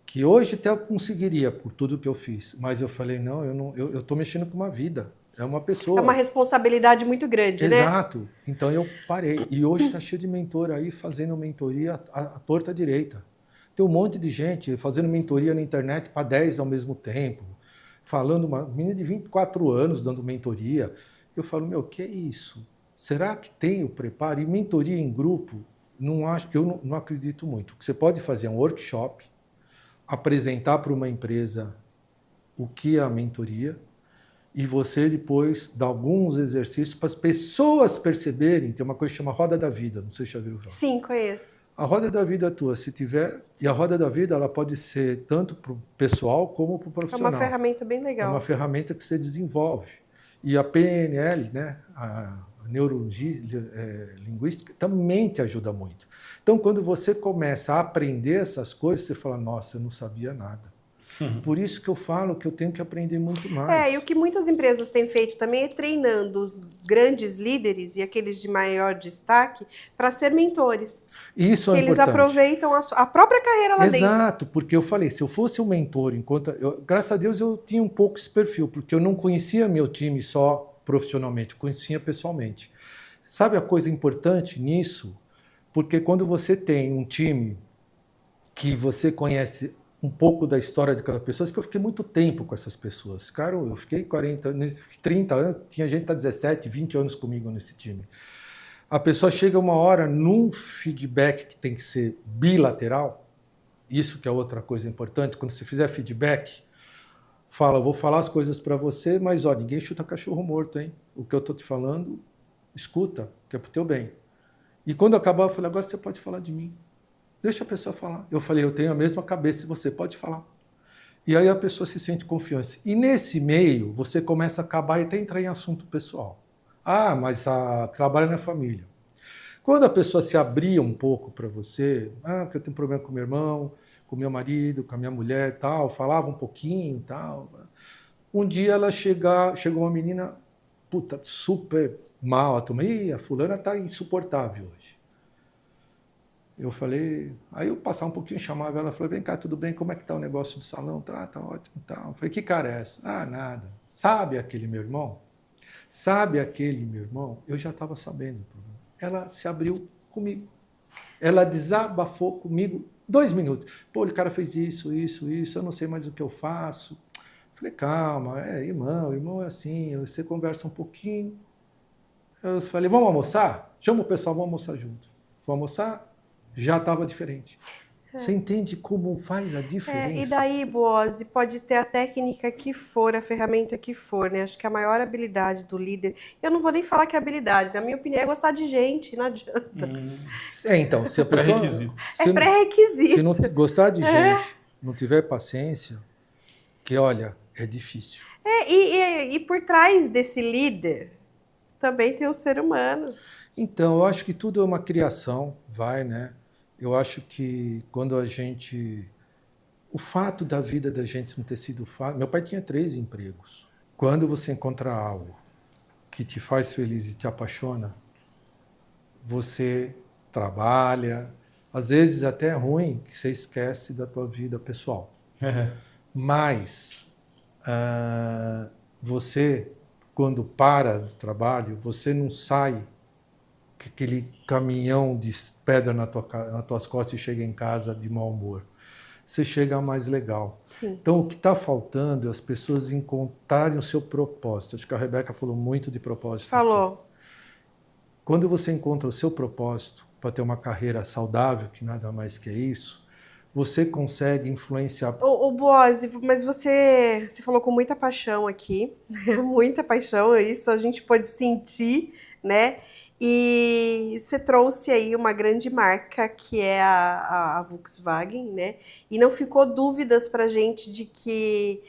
que hoje até eu conseguiria por tudo que eu fiz. Mas eu falei, não, eu estou mexendo com uma vida. É uma pessoa. É uma responsabilidade muito grande, né? Exato. Então eu parei. E hoje está cheio de mentor aí fazendo mentoria à torta direita. Tem um monte de gente fazendo mentoria na internet para 10 ao mesmo tempo, falando, uma menina de 24 anos dando mentoria. Eu falo, o que é isso? Será que tem o preparo? E mentoria em grupo, eu não acredito muito. O que você pode fazer é um workshop, apresentar para uma empresa o que é a mentoria, e você depois dá alguns exercícios para as pessoas perceberem. Tem uma coisa que chama Roda da Vida, não sei se já viu. Sim, conheço. A roda da vida tua, se tiver... E a roda da vida, ela pode ser tanto para o pessoal como para o profissional. É uma ferramenta bem legal. É uma ferramenta que você desenvolve. E a PNL, né, a neurolinguística, também te ajuda muito. Então, quando você começa a aprender essas coisas, você fala, nossa, eu não sabia nada. Por isso que eu falo que eu tenho que aprender muito mais. E o que muitas empresas têm feito também é treinando os grandes líderes e aqueles de maior destaque para ser mentores. Isso é importante. Eles aproveitam a própria carreira lá dentro. Exato, porque eu falei, se eu fosse um mentor, graças a Deus eu tinha um pouco esse perfil, porque eu não conhecia meu time só profissionalmente, conhecia pessoalmente. Sabe a coisa importante nisso? Porque quando você tem um time que você conhece um pouco da história de cada pessoa, que eu fiquei muito tempo com essas pessoas. Cara, eu fiquei 40 anos, 30 anos, tinha gente que está 17, 20 anos comigo nesse time. A pessoa chega uma hora num feedback que tem que ser bilateral, isso que é outra coisa importante, quando você fizer feedback, fala, vou falar as coisas para você, mas ó, ninguém chuta cachorro morto, hein? O que eu estou te falando, escuta, que é para o teu bem. E quando acabar, eu falei, agora você pode falar de mim. Deixa a pessoa falar. Eu falei, eu tenho a mesma cabeça que você, pode falar. E aí a pessoa se sente confiança. E nesse meio, você começa a acabar e até entrar em assunto pessoal. Ah, mas trabalha na família. Quando a pessoa se abria um pouco para você, porque eu tenho problema com meu irmão, com meu marido, com a minha mulher, tal, falava um pouquinho, tal. Um dia ela chegou uma menina, puta, super mal, a fulana tá insuportável hoje. Eu falei, aí eu passava um pouquinho, chamava ela, falei, vem cá, tudo bem, como é que tá o negócio do salão? Tá ótimo, tal. Eu falei, que cara é essa? Nada. Sabe aquele meu irmão? Sabe aquele meu irmão? Eu já estava sabendo. Ela se abriu comigo. Ela desabafou comigo 2 minutos. Pô, o cara fez isso, eu não sei mais o que eu faço. falei, calma, irmão é assim, você conversa um pouquinho. Eu falei, vamos almoçar? Chama o pessoal, vamos almoçar junto. Vamos almoçar? Já estava diferente. Você entende como faz a diferença? E daí, Boazzi, pode ter a técnica que for, a ferramenta que for, né? Acho que a maior habilidade do líder, eu não vou nem falar que é habilidade, na minha opinião é gostar de gente, não adianta. Então, se a pessoa... Pré-requisito. É pré-requisito. Se não gostar de gente, não tiver paciência, que olha, é difícil. E por trás desse líder também tem o ser humano. Então, eu acho que tudo é uma criação, né? Eu acho que quando a gente... O fato da vida da gente não ter sido fácil... Meu pai tinha 3 empregos. Quando você encontra algo que te faz feliz e te apaixona, você trabalha. Às vezes até é ruim que você esquece da tua vida pessoal. Mas você, quando para do trabalho, você não sai com aquele caminhão de pedra nas tuas costas e chega em casa de mau humor. Você chega mais legal. Sim. Então, o que está faltando é as pessoas encontrarem o seu propósito. Acho que a Rebeca falou muito de propósito. Falou. Aqui. Quando você encontra o seu propósito para ter uma carreira saudável, que nada mais que é isso, você consegue influenciar. Ô Boazzi, mas você falou com muita paixão aqui, muita paixão, isso a gente pode sentir, né? E você trouxe aí uma grande marca que é a Volkswagen, né? E não ficou dúvidas para a gente de que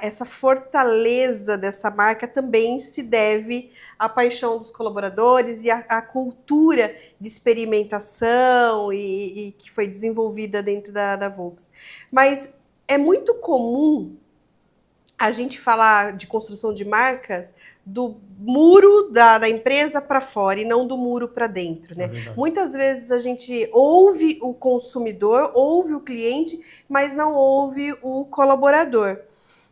essa fortaleza dessa marca também se deve à paixão dos colaboradores e à cultura de experimentação e que foi desenvolvida dentro da Volks. Mas é muito comum a gente falar de construção de marcas do muro da empresa para fora e não do muro para dentro, né? Muitas vezes a gente ouve o consumidor, ouve o cliente, mas não ouve o colaborador.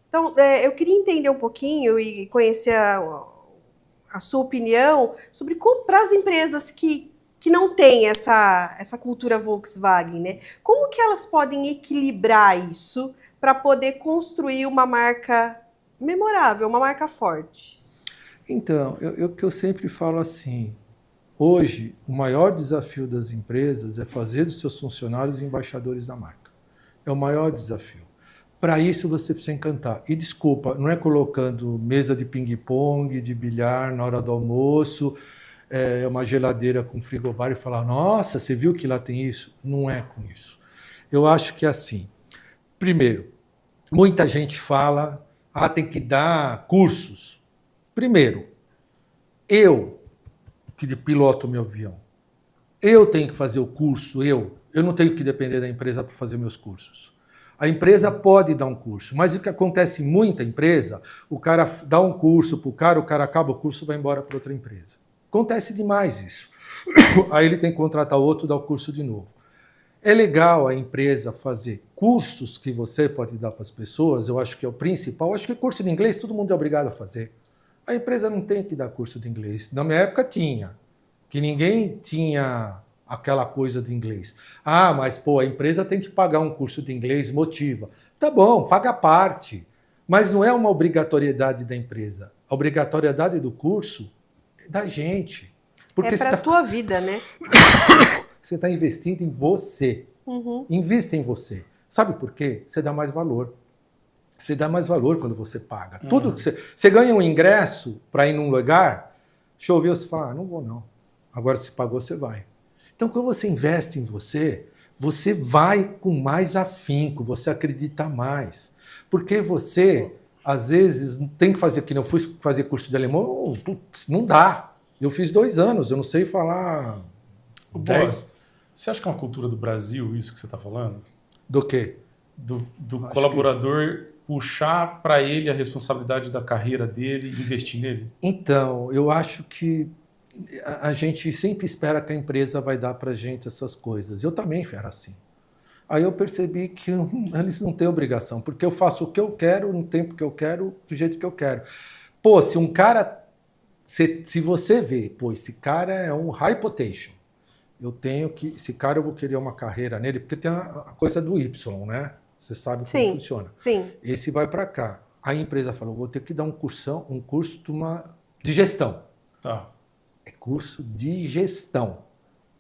Então, eu queria entender um pouquinho e conhecer a sua opinião sobre como para as empresas que não têm essa cultura Volkswagen, né? Como que elas podem equilibrar isso para poder construir uma marca memorável, uma marca forte? Então, o que eu sempre falo assim, hoje o maior desafio das empresas é fazer dos seus funcionários embaixadores da marca. É o maior desafio. Para isso você precisa encantar. E desculpa, não é colocando mesa de ping-pong, de bilhar na hora do almoço, uma geladeira com frigobar e falar, nossa, você viu que lá tem isso? Não é com isso. Eu acho que é assim. Primeiro, muita gente fala, tem que dar cursos. Primeiro, eu que piloto meu avião, eu tenho que fazer o curso, eu não tenho que depender da empresa para fazer meus cursos. A empresa pode dar um curso, mas o que acontece em muita empresa, o cara dá um curso para o cara acaba o curso e vai embora para outra empresa. Acontece demais isso. Aí ele tem que contratar outro, dar o curso de novo. É legal a empresa fazer cursos que você pode dar para as pessoas, eu acho que é o principal. Eu acho que curso de inglês todo mundo é obrigado a fazer. A empresa não tem que dar curso de inglês. Na minha época tinha, que ninguém tinha aquela coisa de inglês. Mas a empresa tem que pagar um curso de inglês, motiva. Tá bom, paga a parte, mas não é uma obrigatoriedade da empresa. A obrigatoriedade do curso é da gente. Porque para a tua vida, né? Você está investindo em você. Invista em você. Sabe por quê? Você dá mais valor. Você dá mais valor quando você paga. Tudo que você ganha um ingresso para ir num lugar, choveu, você fala, não vou não. Agora se pagou, você vai. Então, quando você investe em você, você vai com mais afinco, você acredita mais. Porque você, às vezes, tem que fazer, que não fui fazer curso de alemão, não dá. Eu fiz 2 anos, eu não sei falar 10. Você acha que é uma cultura do Brasil isso que você está falando? Do quê? Do colaborador puxar para ele a responsabilidade da carreira dele e investir nele? Então, eu acho que a gente sempre espera que a empresa vai dar para a gente essas coisas. Eu também era assim. Aí eu percebi que eles não têm obrigação, porque eu faço o que eu quero, no tempo que eu quero, do jeito que eu quero. Se um cara... Se você vê, esse cara é um high potential, esse cara eu vou querer uma carreira nele, porque tem a coisa do Y, né? Você sabe como funciona. Sim. Esse vai para cá. Aí a empresa falou, vou ter que dar um curso de gestão. Tá. É curso de gestão,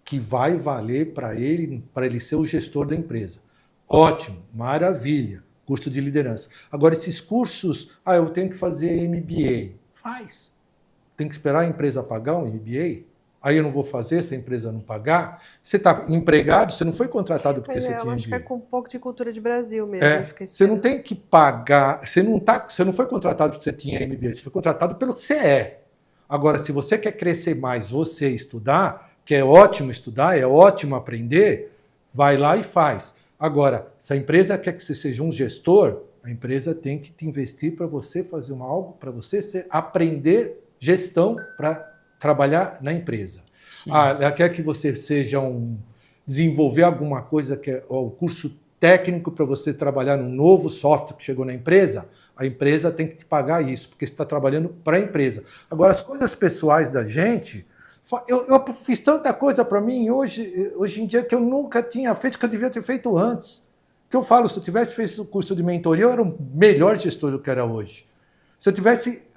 que vai valer para ele ser o gestor da empresa. Ótimo, maravilha, curso de liderança. Agora, esses cursos, eu tenho que fazer MBA. Faz. Tem que esperar a empresa pagar um MBA? Aí eu não vou fazer se a empresa não pagar? Você está empregado, você não foi contratado porque você tinha MBA. Eu acho que é com um pouco de cultura de Brasil mesmo. Você não tem que pagar, você não foi contratado porque você tinha MBA, você foi contratado pelo que você é. Agora, se você quer crescer mais, você estudar, que é ótimo estudar, é ótimo aprender, vai lá e faz. Agora, se a empresa quer que você seja um gestor, a empresa tem que te investir para você fazer algo, para você aprender gestão para trabalhar na empresa. Ela quer que você seja desenvolver alguma coisa que é um curso técnico para você trabalhar num novo software que chegou na empresa, a empresa tem que te pagar isso, porque você está trabalhando para a empresa. Agora, as coisas pessoais da gente, eu fiz tanta coisa para mim hoje em dia que eu nunca tinha feito, que eu devia ter feito antes. Que eu falo, se eu tivesse feito o curso de mentoria, eu era o melhor gestor do que era hoje. Se eu tivesse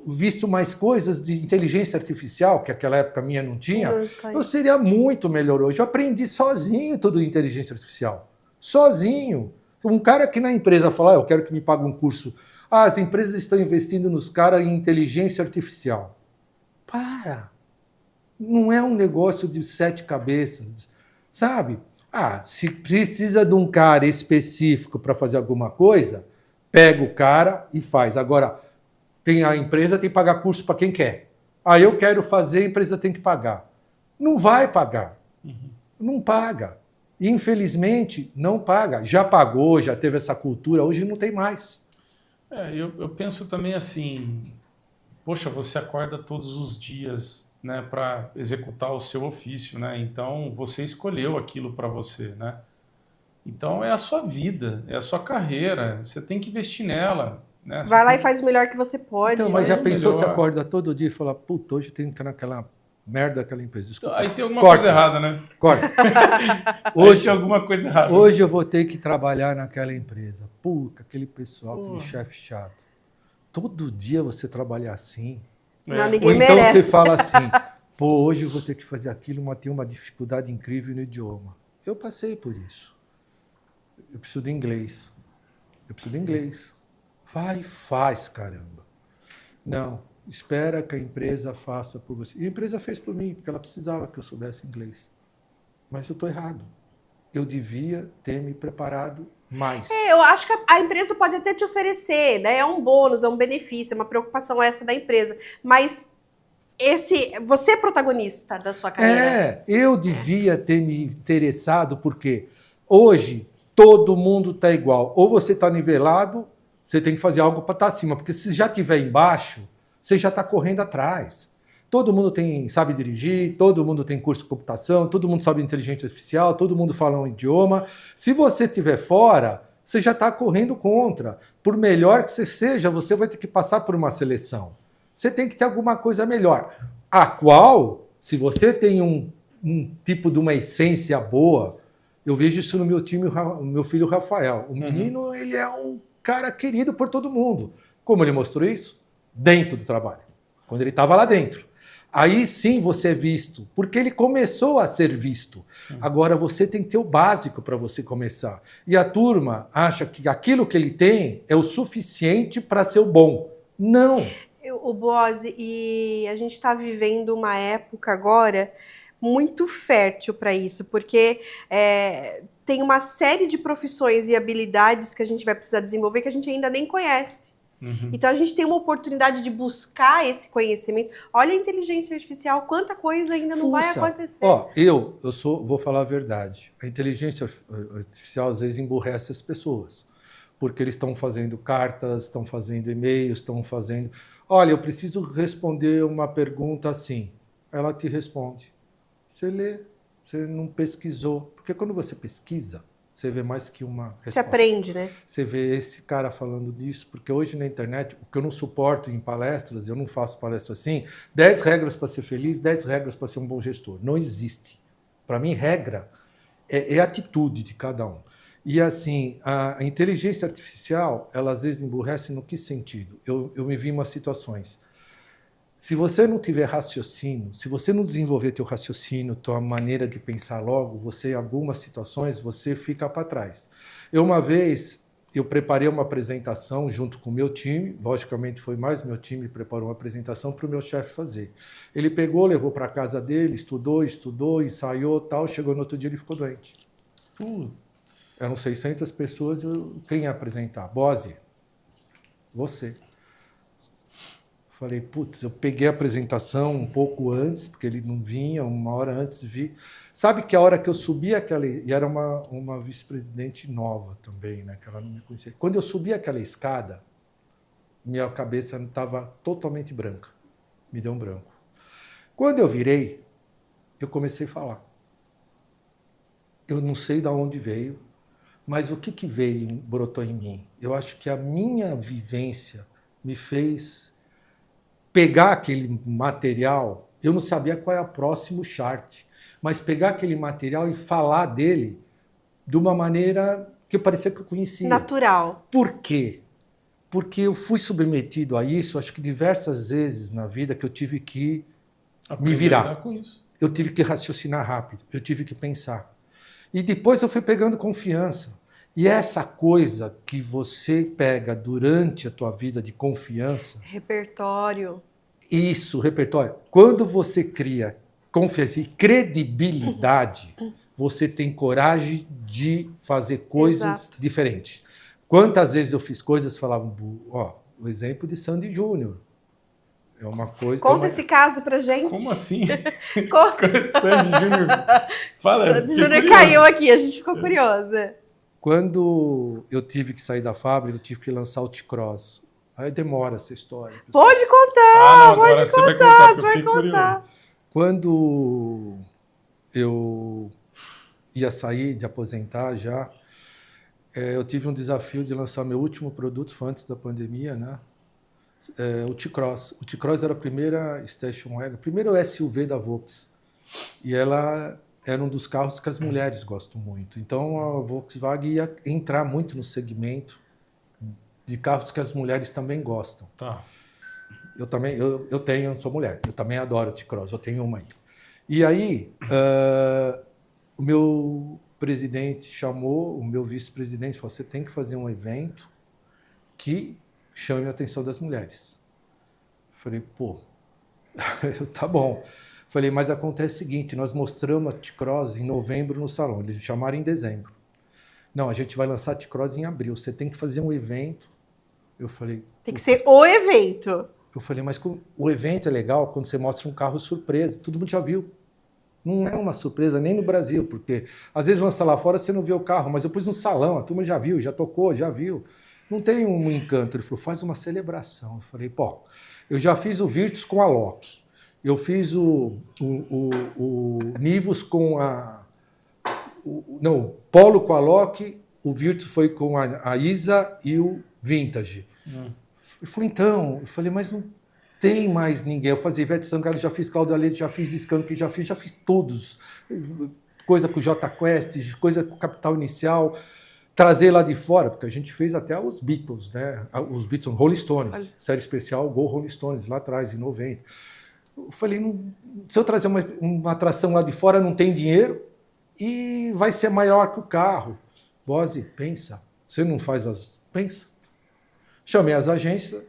visto mais coisas de inteligência artificial, que naquela época minha não tinha, eu seria muito melhor hoje. Eu aprendi sozinho tudo de inteligência artificial. Sozinho. Um cara que na empresa fala, eu quero que me pague um curso. As empresas estão investindo nos caras em inteligência artificial. Para! Não é um negócio de 7 cabeças, sabe? Se precisa de um cara específico para fazer alguma coisa, pega o cara e faz. Agora, a empresa tem que pagar curso para quem quer. Eu quero fazer, a empresa tem que pagar. Não vai pagar. Não paga. Infelizmente, não paga. Já pagou, já teve essa cultura, hoje não tem mais. Eu penso também assim, poxa, você acorda todos os dias, né, para executar o seu ofício, né? Então, você escolheu aquilo para você, né? Então, é a sua vida, é a sua carreira, você tem que investir nela. Né? Vai lá e faz o melhor que você pode. Então, mas já pensou, você acorda todo dia e fala, puta, hoje eu tenho que ir naquela merda daquela empresa. Desculpa. Aí tem alguma coisa errada, né? Corta. Hoje tem alguma coisa errada. Hoje eu vou ter que trabalhar naquela empresa. Puta, aquele pessoal, aquele chefe chato. Todo dia você trabalhar assim. Não, ninguém Ou então merece. você fala assim, hoje eu vou ter que fazer aquilo, mas tem uma dificuldade incrível no idioma. Eu passei por isso. Eu preciso de inglês. Vai, faz, caramba. Não, espera que a empresa faça por você. E a empresa fez por mim, porque ela precisava que eu soubesse inglês. Mas eu estou errado. Eu devia ter me preparado mais. Eu acho que a empresa pode até te oferecer, né? É um bônus, é um benefício, é uma preocupação essa da empresa. Mas você é protagonista da sua carreira. Eu devia ter me interessado, porque hoje todo mundo está igual. Ou você está nivelado, você tem que fazer algo para estar acima, porque se já estiver embaixo, você já está correndo atrás. Todo mundo sabe dirigir, todo mundo tem curso de computação, todo mundo sabe inteligência artificial, todo mundo fala um idioma. Se você estiver fora, você já está correndo contra. Por melhor que você seja, você vai ter que passar por uma seleção. Você tem que ter alguma coisa melhor. A qual, se você tem um tipo de uma essência boa, eu vejo isso no meu time, o meu filho Rafael. O menino, ele é um cara querido por todo mundo. Como ele mostrou isso? Dentro do trabalho. Quando ele estava lá dentro. Aí sim você é visto, porque ele começou a ser visto. Sim. Agora você tem que ter o básico para você começar. E a turma acha que aquilo que ele tem é o suficiente para ser o bom. Não. O Boazzi, e a gente está vivendo uma época agora muito fértil para isso, porque tem uma série de profissões e habilidades que a gente vai precisar desenvolver que a gente ainda nem conhece. Então a gente tem uma oportunidade de buscar esse conhecimento. Olha a inteligência artificial, quanta coisa ainda não vai acontecer. Vou falar a verdade. A inteligência artificial às vezes emburrece as pessoas, porque eles estão fazendo cartas, estão fazendo e-mails, estão fazendo... Olha, eu preciso responder uma pergunta assim. Ela te responde. Você lê, você não pesquisou. Porque quando você pesquisa, você vê mais que uma resposta. Você aprende, né? Você vê esse cara falando disso, porque hoje na internet, o que eu não suporto em palestras, eu não faço palestra assim, 10 regras para ser feliz, 10 regras para ser um bom gestor. Não existe. Para mim, regra é atitude de cada um. E assim, a inteligência artificial, ela às vezes emburrece no que sentido? Eu me vi em umas situações. Se você não tiver raciocínio, se você não desenvolver teu raciocínio, tua maneira de pensar logo, você em algumas situações você fica para trás. Uma vez eu preparei uma apresentação junto com o meu time, logicamente foi mais meu time que preparou uma apresentação para o meu chefe fazer. Ele pegou, levou para a casa dele, estudou, ensaiou, tal, chegou no outro dia ele ficou doente. Eram 600 pessoas, quem ia apresentar? Bose, você. Falei, putz, eu peguei a apresentação um pouco antes, porque ele não vinha, uma hora antes vi. Sabe que a hora que eu subi aquela... E era uma vice-presidente nova também, né? Que ela não me conhecia. Quando eu subi aquela escada, minha cabeça estava totalmente branca. Me deu um branco. Quando eu virei, eu comecei a falar. Eu não sei de onde veio, mas o que veio, brotou em mim? Eu acho que a minha vivência me fez pegar aquele material, eu não sabia qual é o próximo chart, mas pegar aquele material e falar dele de uma maneira que parecia que eu conhecia. Natural. Por quê? Porque eu fui submetido a isso, acho que diversas vezes na vida que eu tive que me virar. Com isso. Eu tive que raciocinar rápido, eu tive que pensar. E depois eu fui pegando confiança. E essa coisa que você pega durante a tua vida de confiança... Repertório. Isso, repertório. Quando você cria confiança e credibilidade, você tem coragem de fazer coisas diferentes. Quantas vezes eu fiz coisas e falava, ó, o exemplo de Sandy Júnior. É uma coisa... Conta esse caso pra gente. Como assim? Conta. Sandy Júnior. Fala. Sandy Júnior caiu aqui, a gente ficou curiosa. Quando eu tive que sair da fábrica, eu tive que lançar o T-Cross. Aí demora essa história. Pessoal. Pode contar, não, agora você vai contar, você vai contar. Quando eu ia sair de aposentar já, eu tive um desafio de lançar meu último produto, foi antes da pandemia, né? O T-Cross. O T-Cross era a primeira station wagon, primeiro SUV da Volkswagen. E ela era um dos carros que as mulheres gostam muito. Então a Volkswagen ia entrar muito no segmento de carros que as mulheres também gostam. Tá. Eu também, eu tenho, eu sou mulher, eu também adoro o T-Cross, eu tenho uma aí. E aí, o meu presidente chamou, o meu vice-presidente falou, você tem que fazer um evento que chame a atenção das mulheres. Falei, pô, tá bom. Falei, mas acontece o seguinte, nós mostramos a T-Cross em novembro no salão, eles me chamaram em dezembro. Não, a gente vai lançar a T-Cross em abril, você tem que fazer um evento. Eu falei... Tem que ser o evento. Eu falei, mas o evento é legal quando você mostra um carro surpresa, todo mundo já viu. Não é uma surpresa nem no Brasil, porque às vezes lança lá fora você não vê o carro, mas eu pus no salão, a turma já viu, já tocou, já viu. Não tem um encanto. Ele falou, faz uma celebração. Eu falei, pô, eu já fiz o Virtus com a Loki. Eu fiz o Nivus com o Polo com a Loki, o Virtus foi com a Isa e o Vintage. Eu falei, então, mas não tem mais ninguém. Eu fazia Ivete Sangalo, já fiz Cláudia Leite, já fiz Skank, já fiz todos. Coisa com J Quest, coisa com Capital Inicial. Trazer lá de fora, porque a gente fez até os Beatles, né? Os Beatles, Rolling Stones, série especial Go Rolling Stones, lá atrás, em 90. Eu falei, se eu trazer uma atração lá de fora, não tem dinheiro e vai ser maior que o carro. Bose, pensa. Você não faz as... Pensa. Chamei as agências,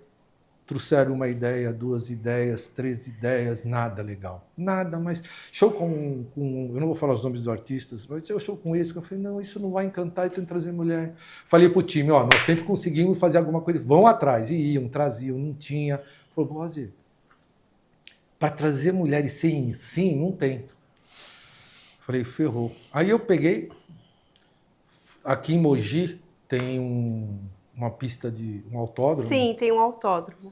trouxeram uma ideia, 2 ideias, 3 ideias, nada legal. Nada, mas show com eu não vou falar os nomes dos artistas, mas eu show com esse, que eu falei, não, isso não vai encantar e tem que trazer mulher. Falei pro time, ó, nós sempre conseguimos fazer alguma coisa, vão atrás, e iam, traziam, não tinha. Falei, Bose, para trazer mulheres sim, não tem. Falei, ferrou. Aí eu peguei, aqui em Mogi tem uma pista de um autódromo. Sim, tem um autódromo.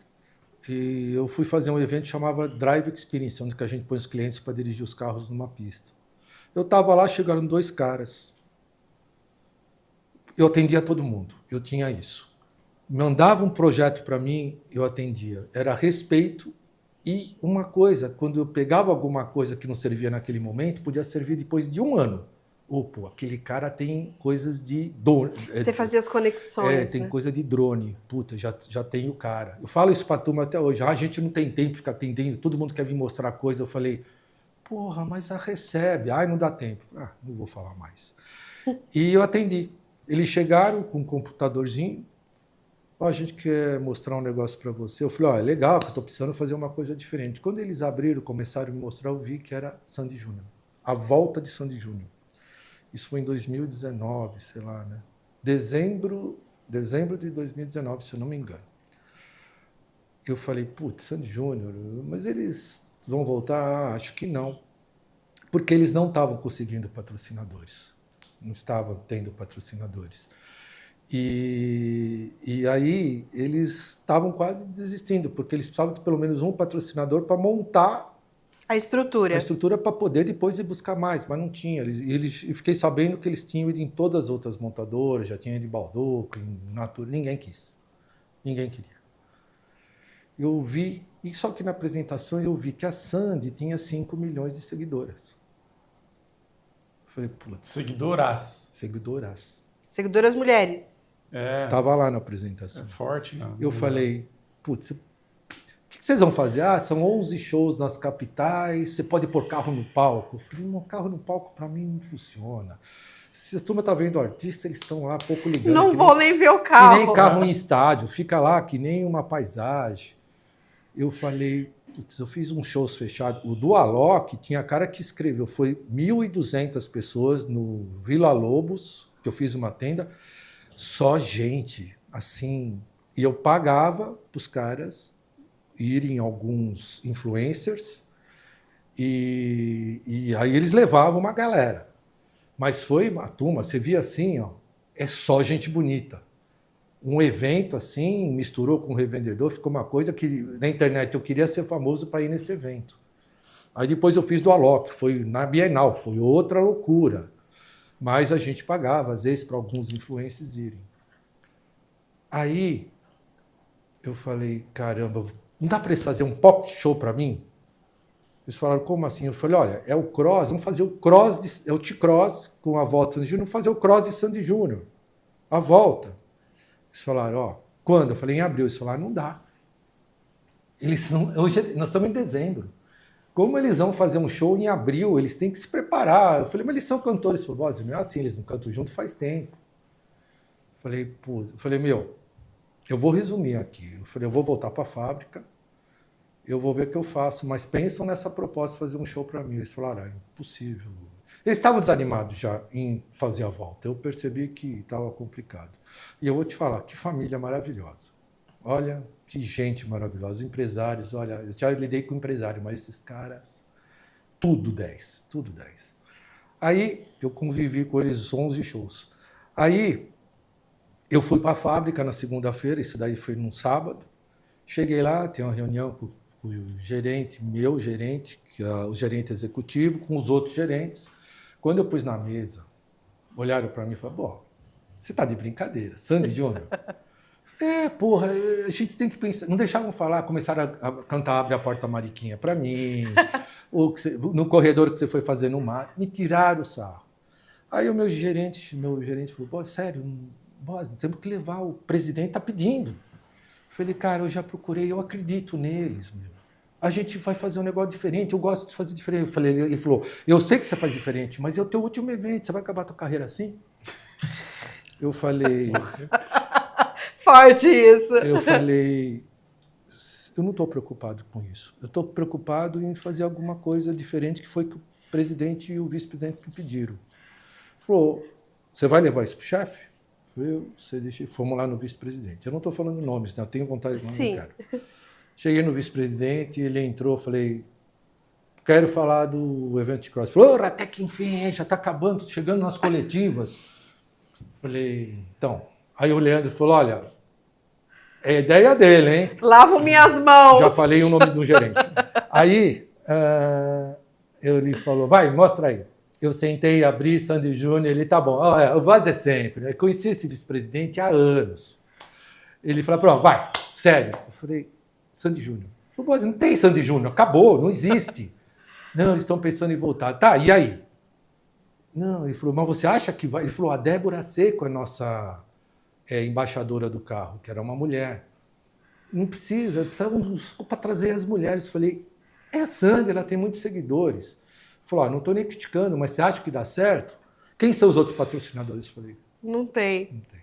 E eu fui fazer um evento que chamava Drive Experience, onde a gente põe os clientes para dirigir os carros numa pista. Eu estava lá, chegaram 2 caras. Eu atendia todo mundo, eu tinha isso. Mandava um projeto para mim, eu atendia. Era respeito e uma coisa, quando eu pegava alguma coisa que não servia naquele momento, podia servir depois de 1 ano. Pô, aquele cara tem coisas de drone. Você fazia as conexões, tem né? coisa de drone. Puta, já tem o cara. Eu falo isso pra turma até hoje. A gente não tem tempo de ficar atendendo, todo mundo quer vir mostrar coisa. Eu falei, porra, mas a recebe. Ai, não dá tempo. Não vou falar mais. E eu atendi. Eles chegaram com um computadorzinho. A gente quer mostrar um negócio para você. Eu falei, é legal, que eu estou precisando fazer uma coisa diferente. Quando eles abriram, começaram a me mostrar, eu vi que era Sandy Júnior. A volta de Sandy Júnior. Isso foi em 2019, sei lá, né? Dezembro de 2019, se eu não me engano. Eu falei, putz, Sandy Júnior, mas eles vão voltar? Acho que não. Porque eles não estavam conseguindo patrocinadores. Não estavam tendo patrocinadores. E aí eles estavam quase desistindo, porque eles precisavam de pelo menos um patrocinador para montar a estrutura para poder depois ir buscar mais, mas não tinha. Eu fiquei sabendo que eles tinham ido em todas as outras montadoras, já tinha ido em Balduco, em Natura, ninguém quis. Ninguém queria. Eu vi, e só que na apresentação eu vi que a Sandy tinha 5 milhões de seguidoras. Eu falei, putz. Seguidoras. Seguidoras mulheres. Tava lá na apresentação. É forte, não. Eu falei, putz, o que vocês vão fazer? São 11 shows nas capitais, você pode pôr carro no palco. Eu falei, não, carro no palco para mim não funciona. Se a turma tá vendo o artista, eles estão lá pouco ligando. Não vou nem ver o carro. Que nem carro em estádio, fica lá que nem uma paisagem. Eu falei, putz, eu fiz um show fechado. O do Alok tinha cara que escreveu, foi 1.200 pessoas no Vila Lobos, que eu fiz uma tenda, só gente, assim. E eu pagava para os caras irem alguns influencers e aí eles levavam uma galera. Mas foi uma turma, você via assim, é só gente bonita. Um evento assim, misturou com um revendedor, ficou uma coisa que na internet eu queria ser famoso para ir nesse evento. Aí depois eu fiz do Alok, foi na Bienal, foi outra loucura. Mas a gente pagava, às vezes, para alguns influencers irem. Aí eu falei, caramba, não dá para eles fazer um pop show para mim? Eles falaram, como assim? Eu falei, olha, é o cross, vamos fazer o cross, é o T-Cross com a volta de Sandy Júnior, vamos fazer o cross de Sandy Júnior, a volta. Eles falaram, quando? Eu falei, em abril. Eles falaram, não dá. Hoje nós estamos em dezembro. Como eles vão fazer um show em abril? Eles têm que se preparar. Eu falei, mas eles são cantores famosos. Não é assim, eles não cantam junto faz tempo. Eu falei, meu, eu vou resumir aqui. Eu falei, eu vou voltar para a fábrica, eu vou ver o que eu faço, mas pensam nessa proposta de fazer um show para mim. Eles falaram, é impossível. Eles estavam desanimados já em fazer a volta. Eu percebi que estava complicado. E eu vou te falar, que família maravilhosa. Olha, que gente maravilhosa. Empresários, olha, eu já lidei com empresário, mas esses caras, tudo 10, tudo 10. Aí eu convivi com eles 11 shows. Aí eu fui para a fábrica na segunda-feira, isso daí foi num sábado. Cheguei lá, tem uma reunião com o gerente, meu gerente, que é o gerente executivo, com os outros gerentes. Quando eu pus na mesa, olharam para mim e falaram, pô, você tá de brincadeira, Sandy Júnior? Porra, a gente tem que pensar. Não deixavam falar, começaram a cantar Abre a Porta Mariquinha para mim, ou no corredor que você foi fazer no mar, me tiraram o sarro. Aí o meu gerente falou, pô, sério, nós temos que levar, o presidente tá pedindo. Eu falei, cara, eu já procurei, eu acredito neles, meu. A gente vai fazer um negócio diferente, eu gosto de fazer diferente. Ele falou, eu sei que você faz diferente, mas é o teu último evento, você vai acabar a tua carreira assim? Eu falei... Forte isso. Eu falei, eu não estou preocupado com isso. Eu estou preocupado em fazer alguma coisa diferente, que foi que o presidente e o vice-presidente me pediram. Ele falou, você vai levar isso para o chefe? Fomos lá no vice-presidente. Eu não estou falando nomes, né? Eu tenho vontade de falar, não quero. Cheguei no vice-presidente, ele entrou, falei, quero falar do evento de cross. Ele falou, até que enfim, já está acabando, chegando nas coletivas. Falei, então... Aí o Leandro falou, olha, é ideia dele, hein? Lavo minhas mãos. Já falei o nome do gerente. Aí ele falou, vai, mostra aí. Eu sentei, abri, Sandy Júnior, ele, tá bom, o Vaz é sempre. Eu conheci esse vice-presidente há anos. Ele falou, pronto, vai, sério. Eu falei, Sandy Júnior. Ele falou, mas não tem Sandy Júnior, acabou, não existe. Não, eles estão pensando em voltar. Tá, e aí? Não, ele falou, mas você acha que vai? Ele falou, a Débora Seco é nossa embaixadora do carro, que era uma mulher. Não precisa para trazer as mulheres. Eu falei, é a Sandy, ela tem muitos seguidores. Ele falou, não estou nem criticando, mas você acha que dá certo? Quem são os outros patrocinadores? Eu falei, Não tem. não tem.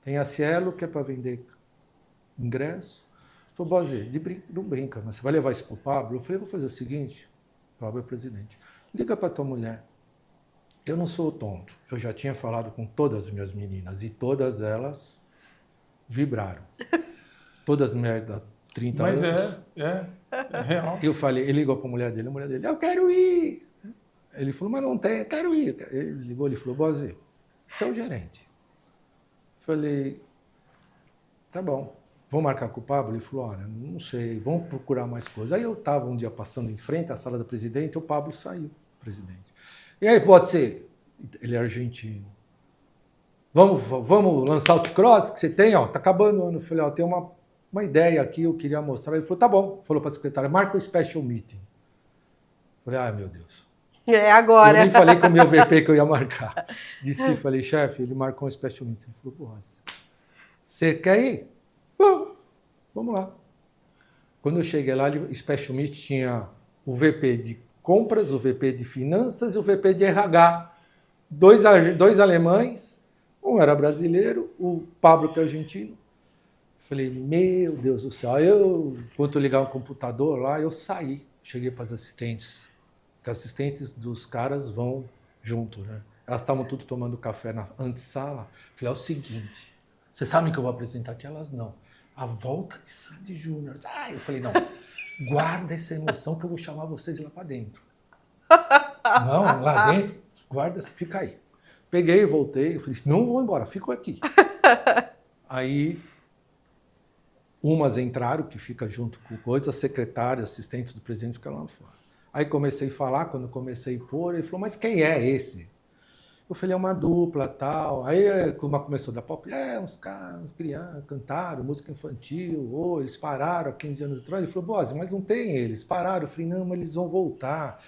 Tem a Cielo, que é para vender ingresso. Ele falou, Bozi, não brinca, mas você vai levar isso para o Pablo? Eu falei, vou fazer o seguinte, o Pablo é o presidente, liga para tua mulher. Eu não sou tonto. Eu já tinha falado com todas as minhas meninas e todas elas vibraram. Todas as mulheres de 30 Mas anos. é real. Eu falei, ele ligou para a mulher dele, eu quero ir. Ele falou, mas não tem, eu quero ir. Ele ligou, ele falou, Bozi, você é o gerente. Falei, tá bom, vamos marcar com o Pablo? Ele falou, olha, não sei, vamos procurar mais coisas. Aí eu estava um dia passando em frente à sala da presidente, o Pablo saiu, presidente. E aí, pode ser? Ele é argentino. Vamos lançar o cross que você tem? Ó, tá acabando o ano. Eu falei, ó, tem uma ideia aqui, eu queria mostrar. Ele falou, tá bom. Falou para a secretária, marca o special meeting. Eu falei, ai, meu Deus. É agora. Eu nem falei com o meu VP que eu ia marcar. Disse, falei, chefe, ele marcou um special meeting. Ele falou, porra, você quer ir? Vamos lá. Quando eu cheguei lá, o special meeting tinha o VP de compras, o VP de finanças e o VP de RH. Dois alemães, um era brasileiro, o Pablo que é argentino. Falei, meu Deus do céu. Quando eu ligar um computador lá, eu saí. Cheguei para as assistentes. Porque as assistentes dos caras vão junto, né? Elas estavam tudo tomando café na antessala. Falei, é o seguinte, vocês sabem que eu vou apresentar aqui? Elas não. A volta de Sandy Júnior. Eu falei, não, guarda essa emoção que eu vou chamar vocês lá para dentro. Não, lá dentro, guarda, fica aí. Peguei, voltei, eu falei, não vou embora, fico aqui. Aí, umas entraram, que fica junto com coisas, secretárias, assistentes do presidente ficaram lá fora. Aí comecei a falar, quando comecei a pôr, ele falou, mas quem é esse? Eu falei, é uma dupla, tal. Aí, como começou a dar pop, uns caras, uns crianças, cantaram, música infantil, eles pararam há 15 anos atrás. Ele falou, Bozi, mas não tem eles, pararam. Eu falei, não, mas eles vão voltar.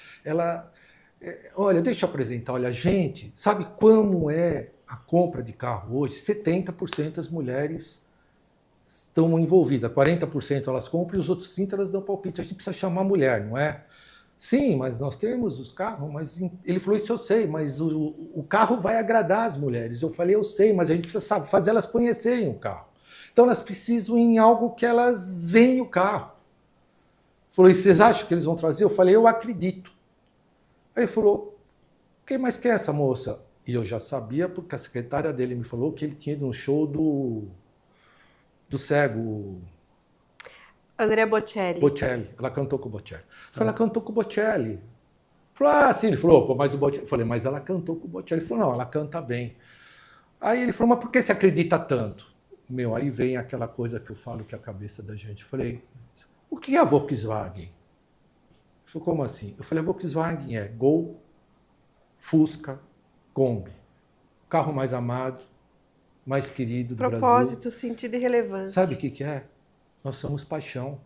Olha, deixa eu apresentar, olha, gente, sabe como é a compra de carro hoje? 70% das mulheres estão envolvidas, 40% elas compram e os outros 30% elas dão palpite. A gente precisa chamar a mulher, não é? Sim, mas nós temos os carros, mas ele falou, isso eu sei, mas o carro vai agradar as mulheres. Eu falei, eu sei, mas a gente precisa fazer elas conhecerem o carro. Então elas precisam em algo que elas veem o carro. Ele falou, e vocês acham que eles vão trazer? Eu falei, eu acredito. Aí ele falou, quem mais quer essa moça? E eu já sabia, porque a secretária dele me falou que ele tinha ido no show do cego. Andrea Bocelli. Bocelli. Ela cantou com o Bocelli. Eu falei, ela cantou com o Bocelli. Ele falou, sim. Ele falou, pô, mas o Bocelli... Eu falei, mas ela cantou com o Bocelli. Ele falou, não, ela canta bem. Aí ele falou, mas por que você acredita tanto? Aí vem aquela coisa que eu falo que é a cabeça da gente. Eu falei, o que é a Volkswagen? Ele falou, como assim? Eu falei, a Volkswagen é Gol, Fusca, Kombi. O carro mais amado, mais querido do Brasil. Propósito, sentido e relevância. Sabe o que é? Nós somos paixão.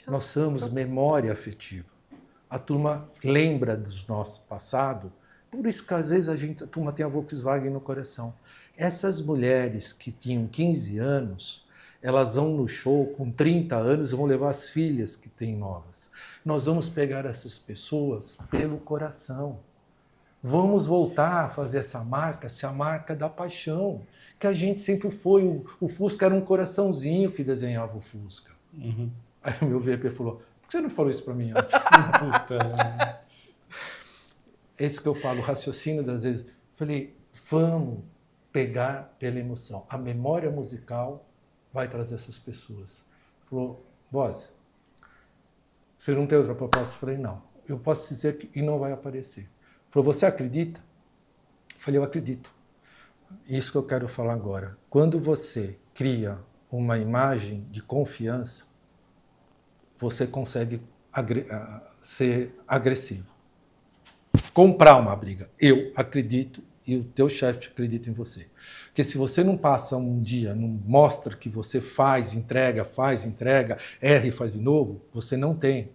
Nós somos memória afetiva. A turma lembra do nosso passado, por isso que às vezes a turma tem a Volkswagen no coração. Essas mulheres que tinham 15 anos, elas vão no show com 30 anos e vão levar as filhas que têm novas. Nós vamos pegar essas pessoas pelo coração. Vamos voltar a fazer essa marca da paixão. Que a gente sempre foi, o Fusca era um coraçãozinho que desenhava o Fusca. Uhum. Aí o meu VP falou, por que você não falou isso para mim antes? Puta. Esse que eu falo, o raciocínio das vezes. Falei, vamos pegar pela emoção. A memória musical vai trazer essas pessoas. Falou, Bozi, você não tem outra proposta? Eu falei, não. Eu posso dizer que e não vai aparecer. Falou, você acredita? Eu falei, eu acredito. Isso que eu quero falar agora. Quando você cria uma imagem de confiança, você consegue ser agressivo. Comprar uma briga. Eu acredito e o teu chefe acredita em você. Porque se você não passa um dia, não mostra que você faz, entrega, erra e faz de novo, você não tem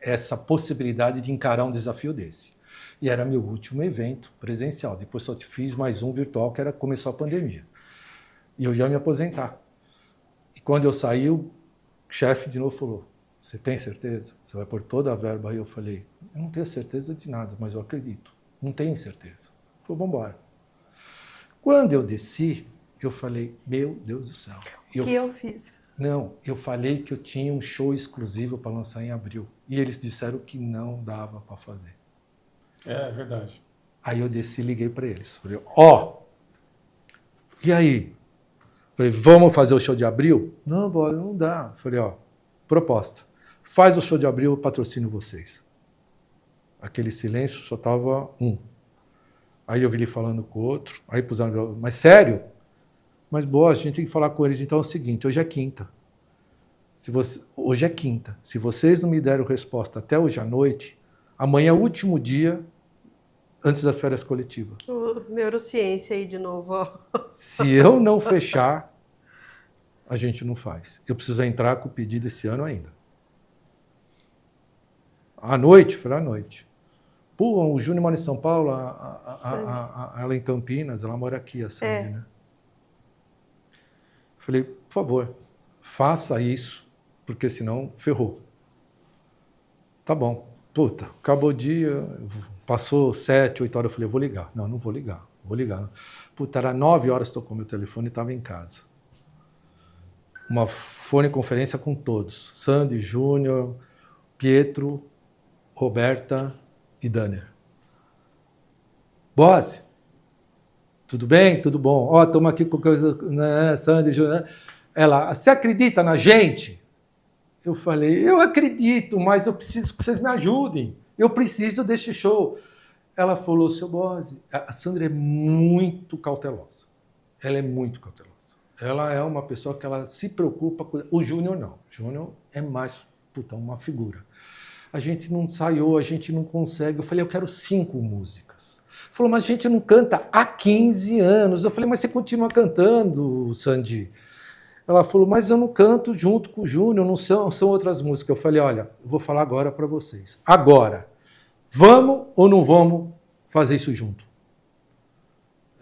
essa possibilidade de encarar um desafio desse. E era meu último evento presencial. Depois só fiz mais um virtual, começou a pandemia. E eu ia me aposentar. E quando eu saí, o chefe de novo falou, você tem certeza? Você vai pôr toda a verba? Aí eu falei, eu não tenho certeza de nada, mas eu acredito. Não tenho certeza. Ele falou, vamos embora. Quando eu desci, eu falei, meu Deus do céu. O que eu fiz? Não, eu falei que eu tinha um show exclusivo para lançar em abril. E eles disseram que não dava para fazer. É verdade. Aí eu desci e liguei para eles. Falei, e aí? Falei, vamos fazer o show de abril? Não, boy, não dá. Falei, proposta. Faz o show de abril, eu patrocino vocês. Aquele silêncio, só tava um. Aí eu vi ele falando com o outro. Aí puseram, mas sério? Mas, boa, a gente tem que falar com eles. Então é o seguinte, hoje é quinta. Hoje é quinta. Se vocês não me deram resposta até hoje à noite, amanhã é o último dia antes das férias coletivas. Neurociência aí de novo. Ó. Se eu não fechar, a gente não faz. Eu preciso entrar com o pedido esse ano ainda. À noite? Falei, à noite. Pô, o Júnior mora em São Paulo, ela em Campinas, ela mora aqui, a Sandy, né? Falei, por favor, faça isso, porque senão ferrou. Tá bom. Puta, acabou o dia, passou 7, 8 horas, eu falei, eu vou ligar. Não, não vou ligar, vou ligar. Puta, era 9 horas, tocou meu telefone e estava em casa. Uma foneconferência com todos. Sandy, Júnior, Pietro, Roberta e Danner. Boss, tudo bem? Tudo bom. Estamos aqui com coisa, né, Sandy, Júnior. Ela, você acredita na gente? Eu falei, eu acredito, mas eu preciso que vocês me ajudem. Eu preciso desse show. Ela falou, seu Bose, a Sandra é muito cautelosa. Ela é muito cautelosa. Ela é uma pessoa que ela se preocupa com... O Júnior não. O Júnior é mais, uma figura. A gente não ensaiou, a gente não consegue. Eu falei, eu quero 5 músicas. Falou, mas a gente não canta há 15 anos. Eu falei, mas você continua cantando, Sandy? Ela falou, mas eu não canto junto com o Júnior, não são outras músicas. Eu falei, olha, eu vou falar agora para vocês. Agora, vamos ou não vamos fazer isso junto?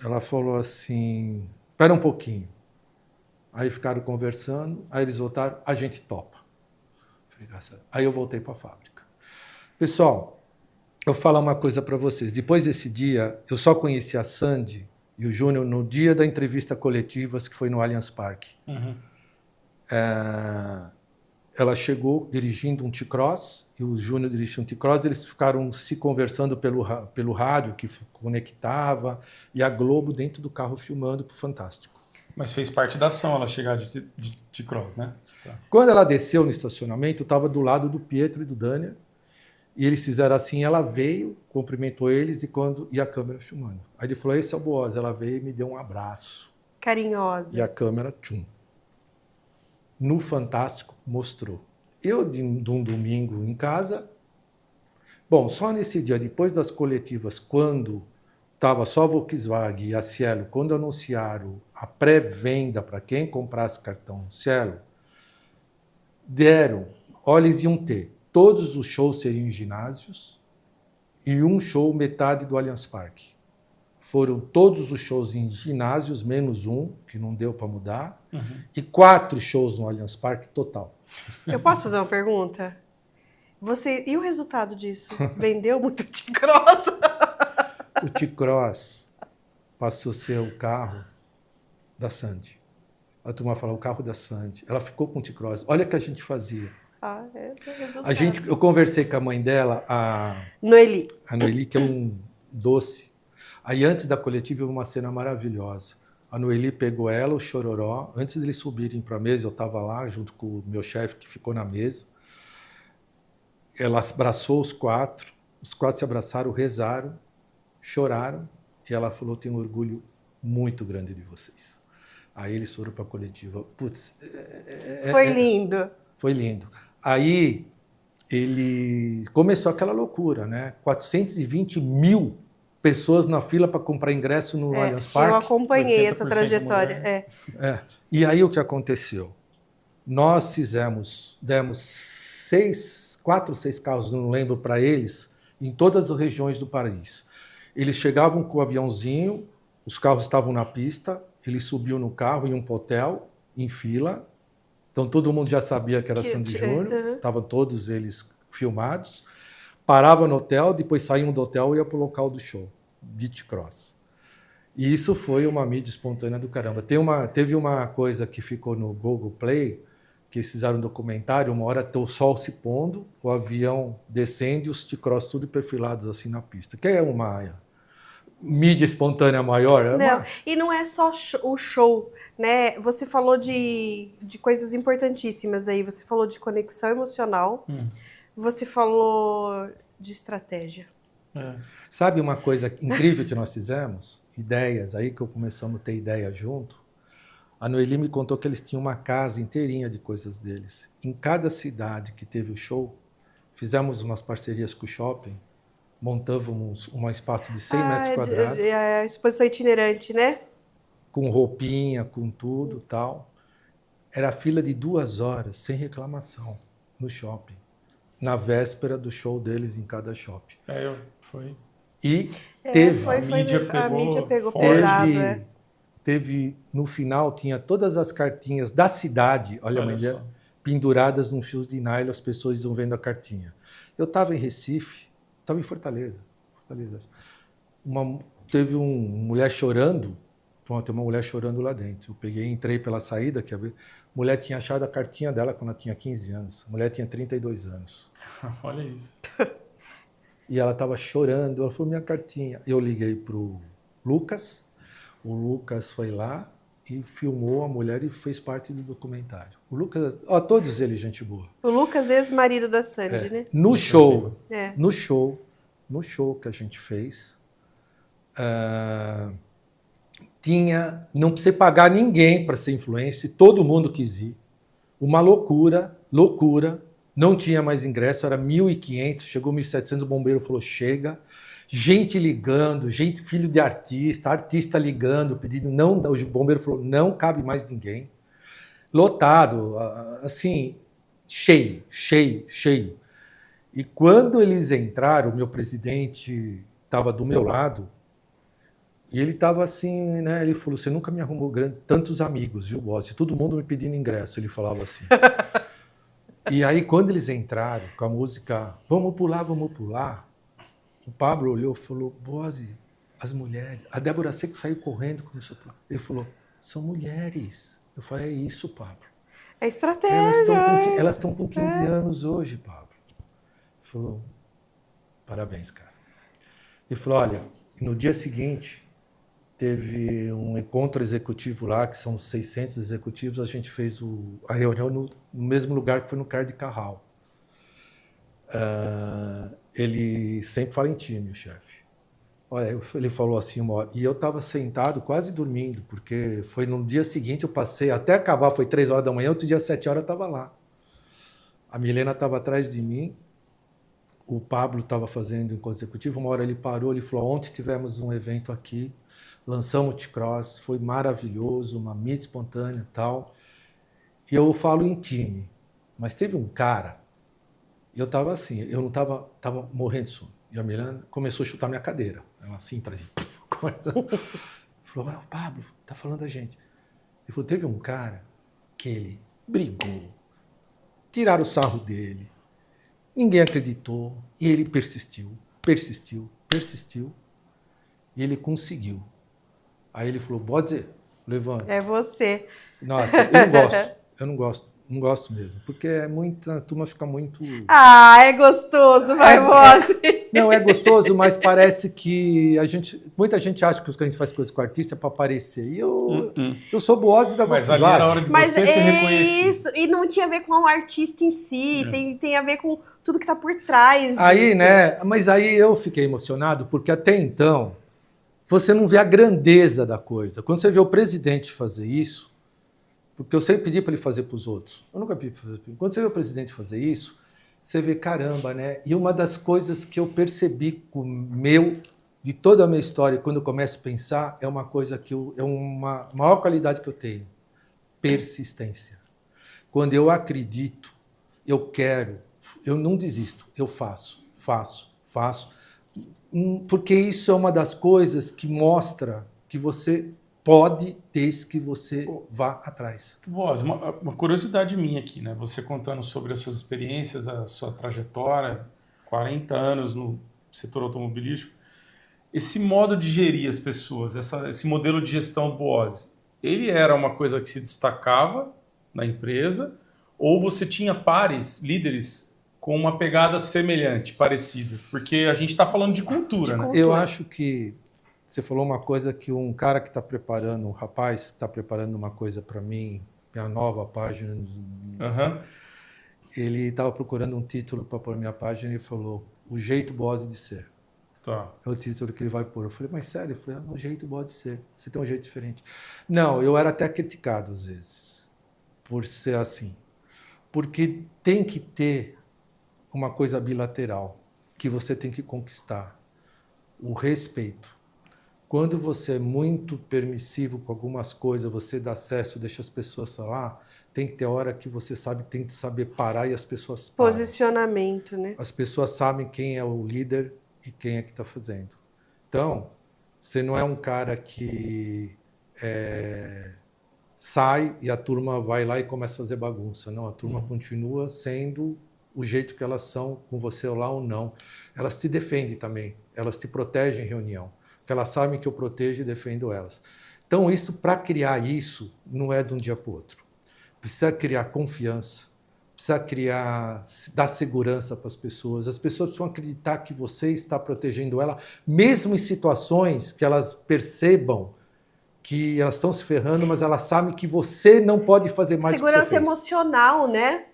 Ela falou assim, espera um pouquinho. Aí ficaram conversando, aí eles voltaram, a gente topa. Aí eu voltei para a fábrica. Pessoal, eu vou falar uma coisa para vocês. Depois desse dia, eu só conheci a Sandy e o Júnior no dia da entrevista coletivas, que foi no Allianz Parque. Uhum. Ela chegou dirigindo um T-Cross, e o Júnior dirigindo um T-Cross, eles ficaram se conversando pelo rádio, que conectava, e a Globo dentro do carro filmando para o Fantástico. Mas fez parte da ação ela chegar de T-Cross, né? Tá. Quando ela desceu no estacionamento, eu estava do lado do Pietro e do Danner, e eles fizeram assim, ela veio, cumprimentou eles, e a câmera filmando. Aí ele falou, esse é o Boaz. Ela veio e me deu um abraço. Carinhosa. E a câmera, tchum. No Fantástico, mostrou. Eu, de um domingo em casa... Bom, só nesse dia, depois das coletivas, quando estava só a Volkswagen e a Cielo, quando anunciaram a pré-venda para quem comprasse cartão Cielo, olha, eles iam ter. Todos os shows seriam em ginásios e um show metade do Allianz Parque. Foram todos os shows em ginásios, menos um, que não deu para mudar, e 4 shows no Allianz Parque total. Eu posso fazer uma pergunta? E o resultado disso? Vendeu muito T-Cross? O T-Cross passou a ser o carro da Sandy. A turma fala, o carro da Sandy. Ela ficou com o T-Cross. Olha o que a gente fazia. Esse é o resultado. Eu conversei com a mãe dela, a Noeli, que é um doce. Aí, antes da coletiva, houve uma cena maravilhosa. A Noeli pegou ela, o Chororó, antes de eles subirem para a mesa, eu estava lá, junto com o meu chefe, que ficou na mesa. Ela abraçou os 4 se abraçaram, rezaram, choraram, e ela falou, tenho um orgulho muito grande de vocês. Aí eles foram para a coletiva. Putz, foi lindo. Foi lindo. Aí ele começou aquela loucura, né? 420 mil pessoas na fila para comprar ingresso no Allianz Parque. Eu acompanhei essa trajetória. E aí o que aconteceu? Nós demos 4 ou 6 carros, não lembro, para eles, em todas as regiões do país. Eles chegavam com o aviãozinho, os carros estavam na pista, eles subiam no carro, iam para o hotel, em fila. Então todo mundo já sabia que era Sandy Júnior, estavam todos eles filmados. Paravam no hotel, depois saíam do hotel e iam para o local do show, Dit Cross. E isso foi uma mídia espontânea do caramba. Teve uma coisa que ficou no Google Play, que eles fizeram um documentário, uma hora o sol se pondo, o avião descendo e os T-Cross tudo perfilados assim na pista. Que é uma mídia espontânea maior. Não, e não é só o show, né? Você falou de coisas importantíssimas aí. Você falou de conexão emocional, você falou de estratégia. Sabe uma coisa incrível que nós fizemos? Ideias, aí que eu começamos a ter ideia junto. A Noeli me contou que eles tinham uma casa inteirinha de coisas deles. Em cada cidade que teve o show, fizemos umas parcerias com o shopping, montávamos um espaço de 100 metros quadrados. É a exposição itinerante, né? Com roupinha, com tudo tal. Era fila de 2 horas, sem reclamação, no shopping. Na véspera do show deles em cada shopping. Foi. E teve. A mídia pegou pesado. Teve, no final, tinha todas as cartinhas da cidade, olha penduradas num fio de nylon, as pessoas iam vendo a cartinha. Eu estava em Recife, estava em Fortaleza. Teve uma mulher chorando, tem uma mulher chorando lá dentro. Eu entrei pela saída, a mulher tinha achado a cartinha dela quando ela tinha 15 anos. A mulher tinha 32 anos. Olha isso. E ela estava chorando, ela falou, minha cartinha. Eu liguei para o Lucas foi lá e filmou a mulher e fez parte do documentário. O Lucas, todos eles gente boa. O Lucas, ex-marido da Sandy, né? No show que a gente fez, não precisei pagar ninguém para ser influencer, todo mundo quis ir. Uma loucura, não tinha mais ingresso, era 1.500, chegou 1.700, o bombeiro falou, chega. Gente ligando, filho de artista ligando, pedindo, não, o bombeiro falou, não cabe mais ninguém. Lotado, assim, cheio. E quando eles entraram, o meu presidente estava do meu lado, e ele estava assim, né? Ele falou, você nunca me arrumou tantos amigos, viu, boss? Todo mundo me pedindo ingresso, ele falava assim. E aí, quando eles entraram com a música, vamos pular, o Pablo olhou e falou, Bose, as mulheres... A Débora Seco saiu correndo, começou a pular. Ele falou, são mulheres. Eu falei, é isso, Pablo. É estratégia. Elas estão com 15 anos hoje, Pablo. Ele falou, parabéns, cara. Ele falou, olha, no dia seguinte, teve um encontro executivo lá, que são 600 executivos, a gente fez a reunião no mesmo lugar que foi no Card Carral. Ele sempre fala em time, o chefe. Olha, ele falou assim uma hora, e eu estava sentado quase dormindo, porque foi no dia seguinte, eu passei, até acabar, foi 3 horas da manhã, outro dia 7 horas eu estava lá. A Milena estava atrás de mim, o Pablo estava fazendo encontro executivo, uma hora ele parou, ele falou, ontem tivemos um evento aqui, lançamos o T-Cross, foi maravilhoso, uma mídia espontânea e tal. E eu falo em time, mas teve um cara. Eu estava assim, eu não estava morrendo de sono. E a Milena começou a chutar minha cadeira. Ela assim, trazia. Falou, Pablo, tá falando da gente. Ele falou, teve um cara que ele brigou, tiraram o sarro dele, ninguém acreditou, e ele persistiu. E ele conseguiu. Aí ele falou, Bode, levanta. É você. Nossa, eu não gosto mesmo, porque a turma fica muito... é gostoso, Bode. Não, é gostoso, mas parece que muita gente acha que a gente faz coisa com o artista para aparecer. E eu sou Bose da Volkswagen. Mas ali era a hora de você se reconhecer. Isso, e não tinha a ver com o artista em si, tem a ver com tudo que está por trás disso. Aí, né, mas aí eu fiquei emocionado, porque até então, você não vê a grandeza da coisa. Quando você vê o presidente fazer isso, porque eu sempre pedi para ele fazer para os outros. Eu nunca pedi para fazer. Quando você vê o presidente fazer isso, você vê, caramba, né? E uma das coisas que eu percebi de toda a minha história, quando eu começo a pensar, é uma coisa que é uma maior qualidade que eu tenho. Persistência. Quando eu acredito, eu quero, eu não desisto, eu faço. faço. Porque isso é uma das coisas que mostra que você pode, desde que você vá atrás. Boas, uma curiosidade minha aqui, né? Você contando sobre as suas experiências, a sua trajetória, 40 anos no setor automobilístico, esse modo de gerir as pessoas, esse modelo de gestão do Boaz, ele era uma coisa que se destacava na empresa, ou você tinha pares, líderes, com uma pegada semelhante, parecida? Porque a gente está falando de cultura, né? Eu acho que você falou uma coisa que um cara que está preparando, um rapaz que está preparando uma coisa para mim, minha nova página, ele estava procurando um título para pôr minha página e falou: O Jeito Boaz de Ser. Tá. É o título que ele vai pôr. Eu falei: mas sério? Eu falei: o jeito Boaz de ser. Você tem um jeito diferente. Não, eu era até criticado às vezes por ser assim. Porque tem que ter uma coisa bilateral que você tem que conquistar. O respeito. Quando você é muito permissivo com algumas coisas, você dá acesso, deixa as pessoas falar, tem que ter hora que você tem que saber parar e as pessoas param. Posicionamento, né? As pessoas sabem quem é o líder e quem é que está fazendo. Então, você não é um cara que sai e a turma vai lá e começa a fazer bagunça. Não, a turma continua sendo o jeito que elas são, com você lá ou não. Elas te defendem também, elas te protegem em reunião, porque elas sabem que eu protejo e defendo elas. Então, para criar isso, não é de um dia para o outro. Precisa criar confiança, precisa dar segurança para as pessoas precisam acreditar que você está protegendo ela, mesmo em situações que elas percebam que elas estão se ferrando, mas elas sabem que você não pode fazer mais do que você fez. Segurança emocional, né?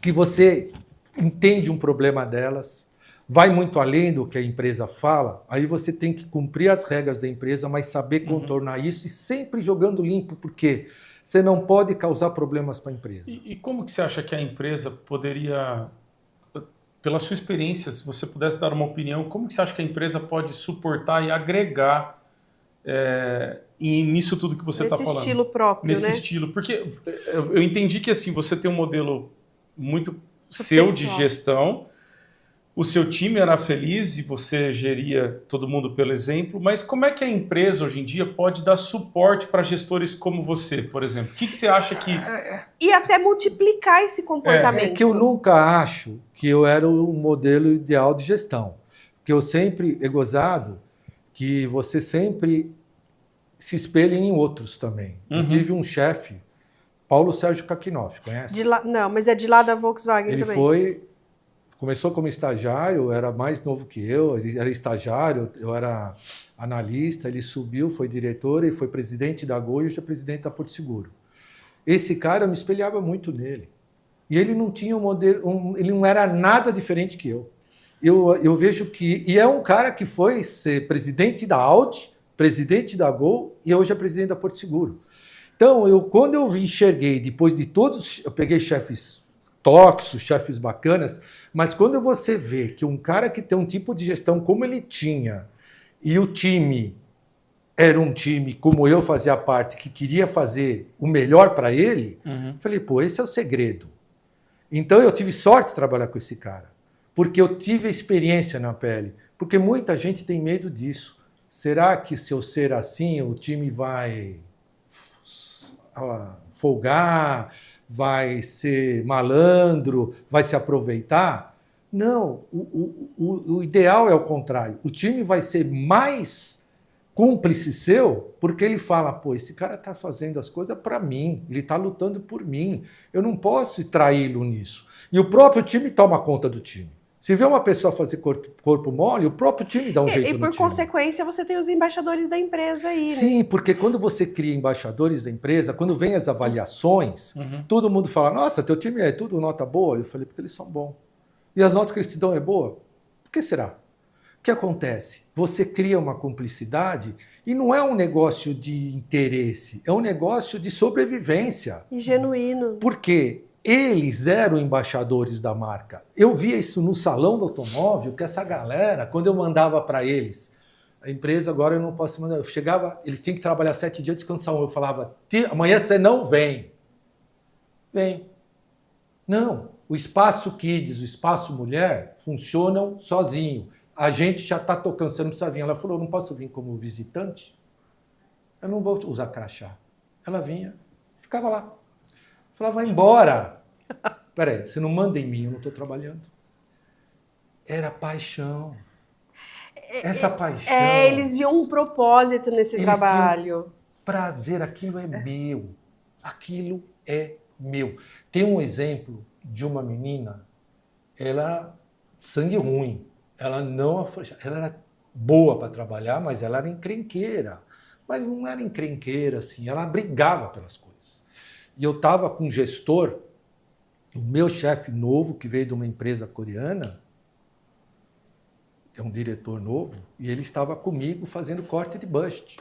Que você entende um problema delas, vai muito além do que a empresa fala, aí você tem que cumprir as regras da empresa, mas saber contornar isso e sempre jogando limpo, porque você não pode causar problemas para a empresa. E como que você acha que a empresa poderia, pela sua experiência, se você pudesse dar uma opinião, como que você acha que a empresa pode suportar e agregar nisso tudo que você está falando? Nesse estilo próprio, Nesse né? estilo. Porque eu entendi que assim, você tem um modelo muito seu de gestão, o seu time era feliz e você geria todo mundo pelo exemplo, mas como é que a empresa hoje em dia pode dar suporte para gestores como você, por exemplo? O que você acha que... E até multiplicar esse comportamento. É que eu nunca acho que eu era o modelo ideal de gestão. Porque eu sempre, é gozado, que você sempre se espelha em outros também. Eu tive um chefe, Paulo Sérgio Kakinoff, conhece? Não, mas é de lá da Volkswagen ele também. Começou como estagiário, era mais novo que eu, ele era estagiário, eu era analista, ele subiu, foi diretor e foi presidente da Gol e hoje é presidente da Porto Seguro. Esse cara, eu me espelhava muito nele. E ele não tinha um modelo, ele não era nada diferente que eu. Eu vejo que... E é um cara que foi ser presidente da Audi, presidente da Gol e hoje é presidente da Porto Seguro. Então, quando eu enxerguei, depois de todos, eu peguei chefes tóxicos, chefes bacanas, mas quando você vê que um cara que tem um tipo de gestão como ele tinha, e o time era um time, como eu fazia parte, que queria fazer o melhor para ele, falei, pô, esse é o segredo. Então eu tive sorte de trabalhar com esse cara, porque eu tive experiência na pele, porque muita gente tem medo disso. Será que se eu ser assim, o time vai folgar, vai ser malandro, vai se aproveitar? Não, o ideal é o contrário. O time vai ser mais cúmplice seu porque ele fala, pô, esse cara está fazendo as coisas para mim, ele está lutando por mim, eu não posso traí-lo nisso. E o próprio time toma conta do time. Se vê uma pessoa fazer corpo mole, o próprio time dá um jeito no time. E por consequência você tem os embaixadores da empresa aí, né? Sim, porque quando você cria embaixadores da empresa, quando vem as avaliações, todo mundo fala, nossa, teu time é tudo nota boa. Eu falei, porque eles são bons. E as notas que eles te dão é boa? Por que será? O que acontece? Você cria uma cumplicidade e não é um negócio de interesse, é um negócio de sobrevivência. E genuíno. Por quê? Eles eram embaixadores da marca. Eu via isso no salão do automóvel, que essa galera, quando eu mandava para eles, a empresa agora eu não posso mandar, eu chegava, eles tinham que trabalhar 7 dias, descansar um. Eu falava, amanhã você não vem. Vem. Não, o espaço Kids, o espaço Mulher funcionam sozinho. a gente já está tocando, você não precisa vir. Ela falou, não posso vir como visitante? Eu não vou usar crachá. Ela vinha, ficava lá. Falava, vai embora. Peraí, você não manda em mim, eu não estou trabalhando. Era paixão. Essa paixão. Eles viam um propósito nesse trabalho. Prazer, aquilo é meu. Aquilo é meu. Tem um exemplo de uma menina, ela sangue ruim. Ela era boa para trabalhar, mas ela era encrenqueira. Mas não era encrenqueira, assim, ela brigava pelas coisas. E eu estava com um gestor, o meu chefe novo, que veio de uma empresa coreana, é um diretor novo, e ele estava comigo fazendo corte de budget.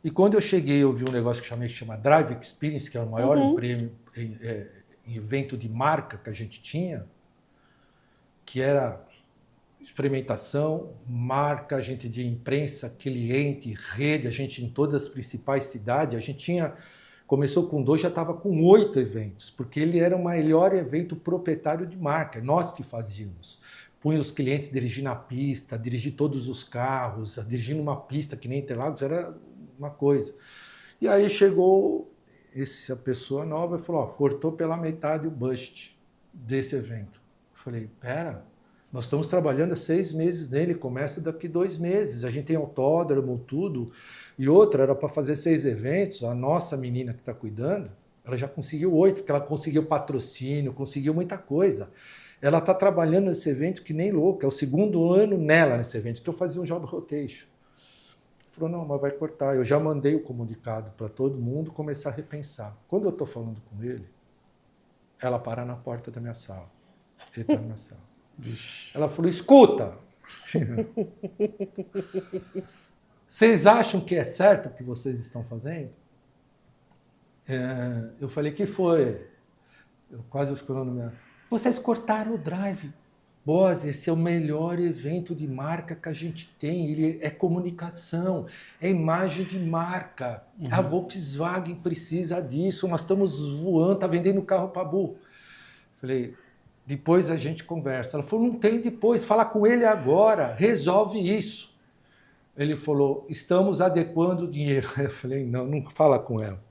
E quando eu cheguei, eu vi um negócio que chama Drive Experience, que é o maior evento de marca que a gente tinha, que era experimentação, marca, a gente de imprensa, cliente, rede, a gente em todas as principais cidades, a gente tinha, começou com 2, já estava com 8 eventos, porque ele era o maior evento proprietário de marca, nós que fazíamos. Punha os clientes dirigindo a pista, dirigir todos os carros, dirigindo uma pista que nem Interlagos, era uma coisa. E aí chegou essa pessoa nova e falou, cortou pela metade o budget desse evento. Eu falei, pera, nós estamos trabalhando há 6 meses nele, começa daqui 2 meses, a gente tem autódromo, tudo. E outra, era para fazer 6 eventos, a nossa menina que está cuidando, ela já conseguiu 8, porque ela conseguiu patrocínio, conseguiu muita coisa. Ela está trabalhando nesse evento que nem louca, é o 2º ano nela nesse evento, que eu fazia um job rotation. Falou, não, mas vai cortar. Eu já mandei o comunicado para todo mundo começar a repensar. Quando eu estou falando com ele, ela para na porta da minha sala. Ele está na minha sala. Ela falou, escuta, vocês acham que é certo o que vocês estão fazendo? Eu falei, que foi? Eu quase ficando no meu... Vocês cortaram o drive. Boss, esse é o melhor evento de marca que a gente tem. Ele é comunicação, é imagem de marca. A Volkswagen precisa disso. Nós estamos voando, está vendendo carro para burro. Falei, depois a gente conversa. Ela falou, não tem depois, fala com ele agora, resolve isso. Ele falou, estamos adequando o dinheiro. Eu falei, não fala com ela.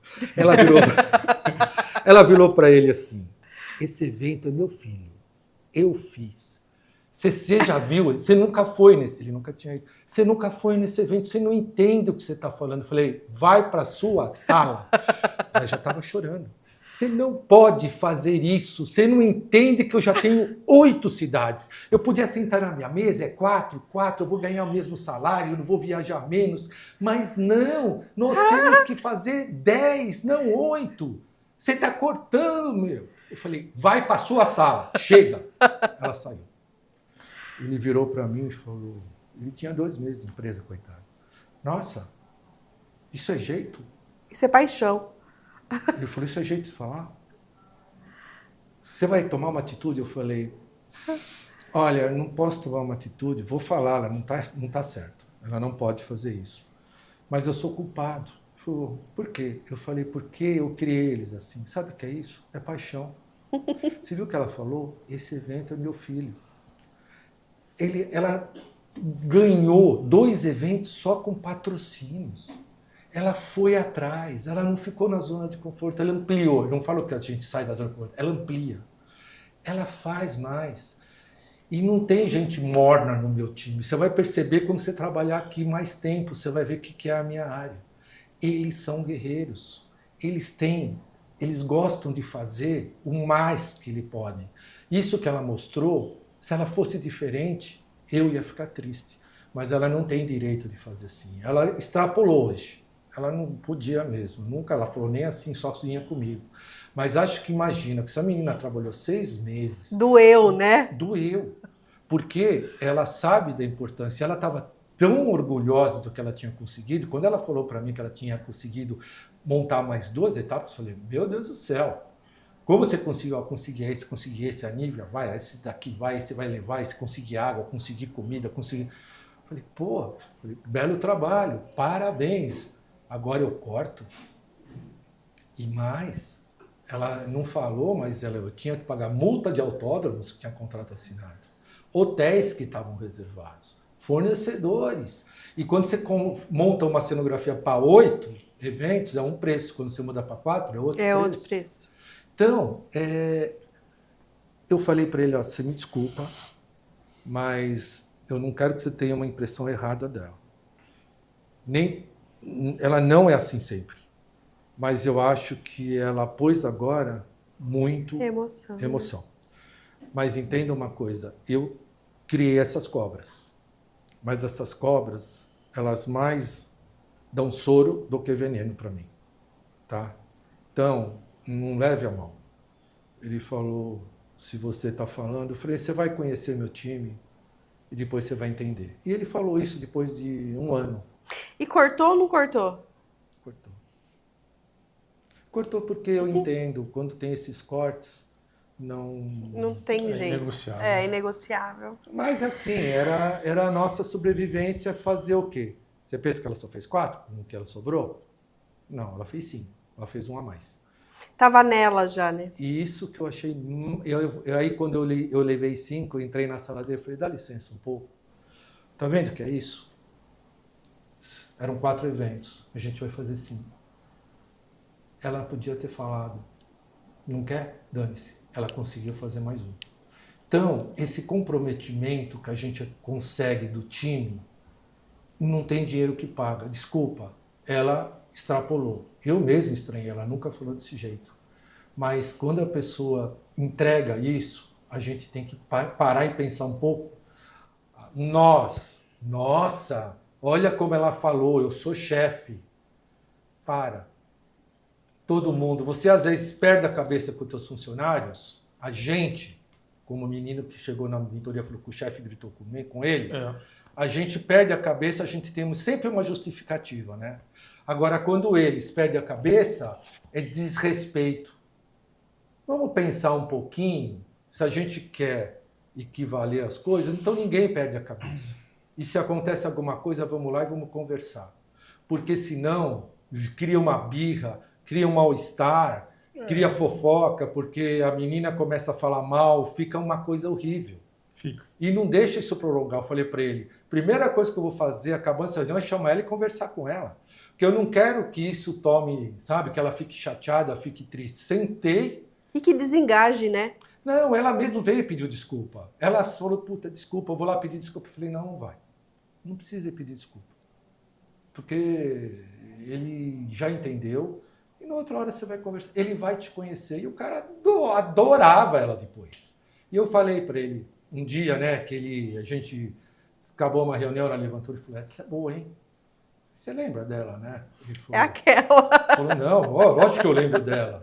Ela virou para ele assim, esse evento é meu filho, eu fiz. Você já viu? Você nunca foi nesse... Ele nunca tinha ido. Você nunca foi nesse evento, você não entende o que você está falando. Eu falei, vai para a sua sala. Ela já estava chorando. Você não pode fazer isso, você não entende que eu já tenho 8 cidades. Eu podia sentar na minha mesa, é 4, eu vou ganhar o mesmo salário, eu não vou viajar menos. Mas não, nós temos que fazer 10, não 8. Você está cortando, meu. Eu falei, vai para a sua sala, chega. Ela saiu. Ele virou para mim e falou, ele tinha 2 meses de empresa, coitado. Nossa, isso é jeito? Isso é paixão. Ele falou, isso é jeito de falar? Você vai tomar uma atitude? Eu falei, olha, eu não posso tomar uma atitude, vou falar, ela não tá certo. Ela não pode fazer isso. Mas eu sou culpado. Ele falou, por quê? Eu falei, porque eu criei eles assim. Sabe o que é isso? É paixão. Você viu o que ela falou? Esse evento é meu filho. Ela ganhou 2 eventos só com patrocínios. Ela foi atrás, ela não ficou na zona de conforto, ela ampliou. Eu não falo que a gente sai da zona de conforto, ela amplia. Ela faz mais. E não tem gente morna no meu time. Você vai perceber quando você trabalhar aqui mais tempo, você vai ver o que é a minha área. Eles são guerreiros. Eles gostam de fazer o mais que eles podem. Isso que ela mostrou, se ela fosse diferente, eu ia ficar triste. Mas ela não tem direito de fazer assim. Ela extrapolou hoje. Ela não podia mesmo. Nunca ela falou nem assim, sozinha comigo. Mas acho que imagina que essa menina trabalhou 6 meses. Doeu, né? Doeu. Porque ela sabe da importância. Ela estava tão orgulhosa do que ela tinha conseguido. Quando ela falou para mim que ela tinha conseguido montar mais 2 etapas, eu falei, meu Deus do céu. Como você conseguiu? Conseguir esse, a Nívia vai, esse daqui vai, esse vai levar, esse conseguir água, conseguir comida, conseguir... Falei, pô, belo trabalho, parabéns. Agora eu corto. E mais, ela não falou, mas eu tinha que pagar multa de autódromos que tinha contrato assinado. Hotéis que estavam reservados. fornecedores. E quando você monta uma cenografia para 8 eventos, é um preço. Quando você muda para 4, é outro preço. É outro preço. Então, eu falei para ele, ó, você me desculpa, mas eu não quero que você tenha uma impressão errada dela. Ela não é assim sempre. Mas eu acho que ela pôs agora muito emoção. Mas entenda uma coisa, eu criei essas cobras. Mas essas cobras, elas mais dão soro do que veneno para mim. Tá? Então, não leve a mão. Ele falou, se você está falando, eu falei, você vai conhecer meu time e depois você vai entender. E ele falou isso depois de 1 ano. E cortou ou não cortou? Cortou. Cortou porque eu entendo, quando tem esses cortes, não tem jeito. Inegociável. É inegociável. Mas assim, era a nossa sobrevivência fazer o quê? Você pensa que ela só fez 4, com o que ela sobrou? Não, ela fez 5. Ela fez 1 a mais. Tava nela já, né? E isso que eu achei... Aí quando eu levei 5, eu entrei na sala dele e falei, dá licença um pouco. Tá vendo o que é isso? Eram 4 eventos, a gente vai fazer 5. Ela podia ter falado, não quer? Dane-se. Ela conseguiu fazer mais 1. Então, esse comprometimento que a gente consegue do time, não tem dinheiro que paga. Desculpa, ela extrapolou. Eu mesmo estranhei, ela nunca falou desse jeito. Mas quando a pessoa entrega isso, a gente tem que parar e pensar um pouco. Nossa, olha como ela falou, eu sou chefe. Para. Todo mundo. Você às vezes perde a cabeça com os seus funcionários. A gente, como o menino que chegou na mentoria, falou que o chefe gritou com ele. A gente perde a cabeça, a gente tem sempre uma justificativa, né? Agora, quando eles perdem a cabeça, é desrespeito. Vamos pensar um pouquinho, se a gente quer equivaler as coisas, então ninguém perde a cabeça. E se acontece alguma coisa, vamos lá e vamos conversar. Porque senão, cria uma birra, cria um mal-estar, cria fofoca, porque a menina começa a falar mal, fica uma coisa horrível. Fica. E não deixa isso prolongar. Eu falei para ele, primeira coisa que eu vou fazer, acabando essa reunião, é chamar ela e conversar com ela. Porque eu não quero que isso tome, sabe, que ela fique chateada, fique triste. Sentei. E que desengaje, né? Não, ela mesma veio e pediu desculpa. Ela falou, puta, desculpa, eu vou lá pedir desculpa. Eu falei, não vai. Não precisa pedir desculpa. Porque ele já entendeu. E na outra hora você vai conversar. Ele vai te conhecer. E o cara adorava ela depois. E eu falei para ele, um dia, né, que a gente acabou uma reunião, ela levantou e falou, essa é boa, hein? Você lembra dela, né? Ele falou, é aquela. Falou, não, lógico que eu lembro dela.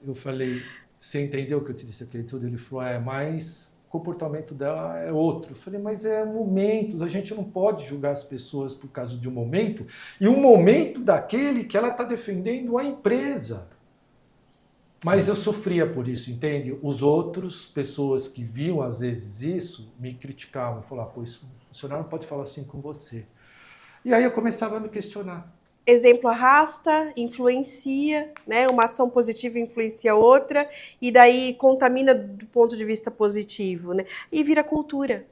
Eu falei, você entendeu o que eu te disse aqui tudo? Ele falou, mas o comportamento dela é outro. Eu falei, mas é momentos, a gente não pode julgar as pessoas por causa de um momento, e um momento daquele que ela está defendendo a empresa. Mas eu sofria por isso, entende? Os outros, pessoas que viam às vezes isso, me criticavam, falavam, pô, isso, o funcionário não pode falar assim com você. E aí eu começava a me questionar. Exemplo arrasta, influencia, né? Uma ação positiva influencia outra, e daí contamina do ponto de vista positivo, né? E vira cultura.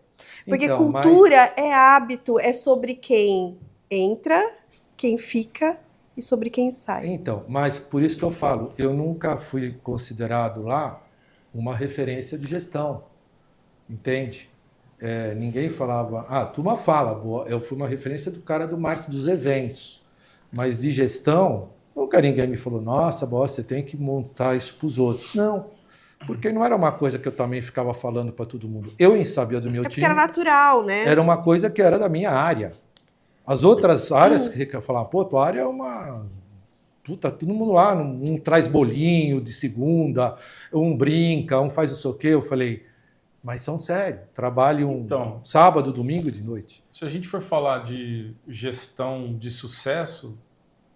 Porque Então, cultura é hábito, é sobre quem entra, quem fica e sobre quem sai. Então, mas por isso que eu falo, eu nunca fui considerado lá uma referência de gestão, entende? Ninguém falava, a turma fala, eu fui uma referência do cara do marketing dos eventos, mas de gestão, nunca ninguém me falou, nossa, você tem que montar isso para os outros. Não, porque não era uma coisa que eu também ficava falando para todo mundo. Eu sabia do meu time. Porque era natural, né? Era uma coisa que era da minha área. As outras áreas que falavam, pô, tua área é uma... Puta, todo mundo lá, um traz bolinho de segunda, um brinca, um faz não sei o quê. Eu falei, mas são sérios, trabalham sábado, domingo de noite. Se a gente for falar de gestão de sucesso,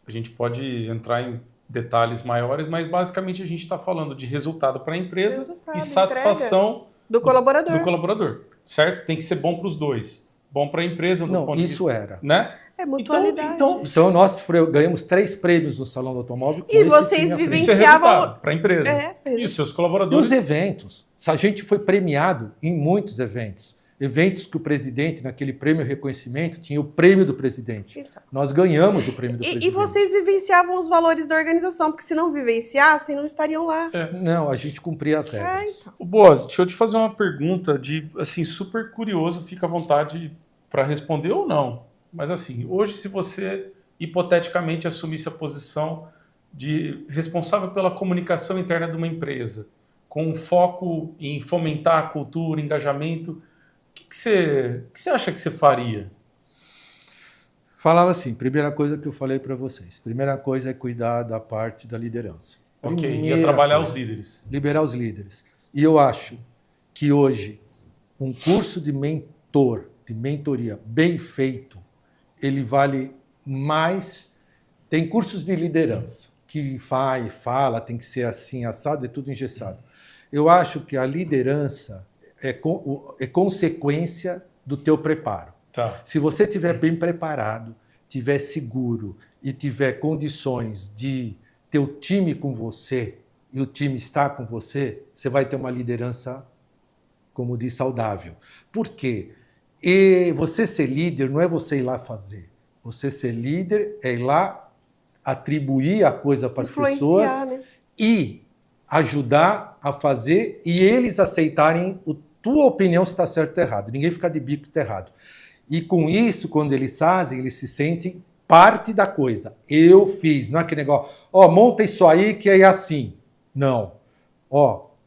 a gente pode entrar em detalhes maiores, mas basicamente a gente está falando de resultado para a empresa e satisfação do colaborador. Do colaborador, certo? Tem que ser bom para os dois. Bom para a empresa. Não, ponto isso de... era. Né? É mutualidade. Então nós ganhamos 3 prêmios no Salão do Automóvel. E vocês vivenciavam... Isso é resultado para a empresa. E os seus colaboradores. E os eventos. A gente foi premiado em muitos eventos. Eventos que o presidente, naquele prêmio reconhecimento, tinha o prêmio do presidente. Então. Nós ganhamos o prêmio do presidente. E vocês vivenciavam os valores da organização, porque se não vivenciassem, não estariam lá. Não, a gente cumpria as regras. Então. O Boaz, deixa eu te fazer uma pergunta de, assim, super curioso, fica à vontade para responder ou não. Mas assim, hoje se você hipoteticamente assumisse a posição de responsável pela comunicação interna de uma empresa, com foco em fomentar a cultura, engajamento, o que você acha que você faria? Falava assim, primeira coisa que eu falei para vocês. Primeira coisa é cuidar da parte da liderança. Ok, ia trabalhar coisa, os líderes. Liberar os líderes. E eu acho que hoje um curso de mentoria bem feito, ele vale mais. Tem cursos de liderança que fala, tem que ser assim, assado, é tudo engessado. Eu acho que a liderança é consequência do teu preparo. Tá. Se você estiver bem preparado, estiver seguro e tiver condições de ter o time com você e o time está com você, você vai ter uma liderança, como diz, saudável. Por quê? E você ser líder não é você ir lá fazer. Você ser líder é ir lá atribuir a coisa para as pessoas, né? E ajudar a fazer e eles aceitarem a tua opinião se está certo ou errado. Ninguém fica de bico está errado. E com isso, quando eles fazem, eles se sentem parte da coisa. Eu fiz, não é aquele negócio, monta isso aí que é assim. Não.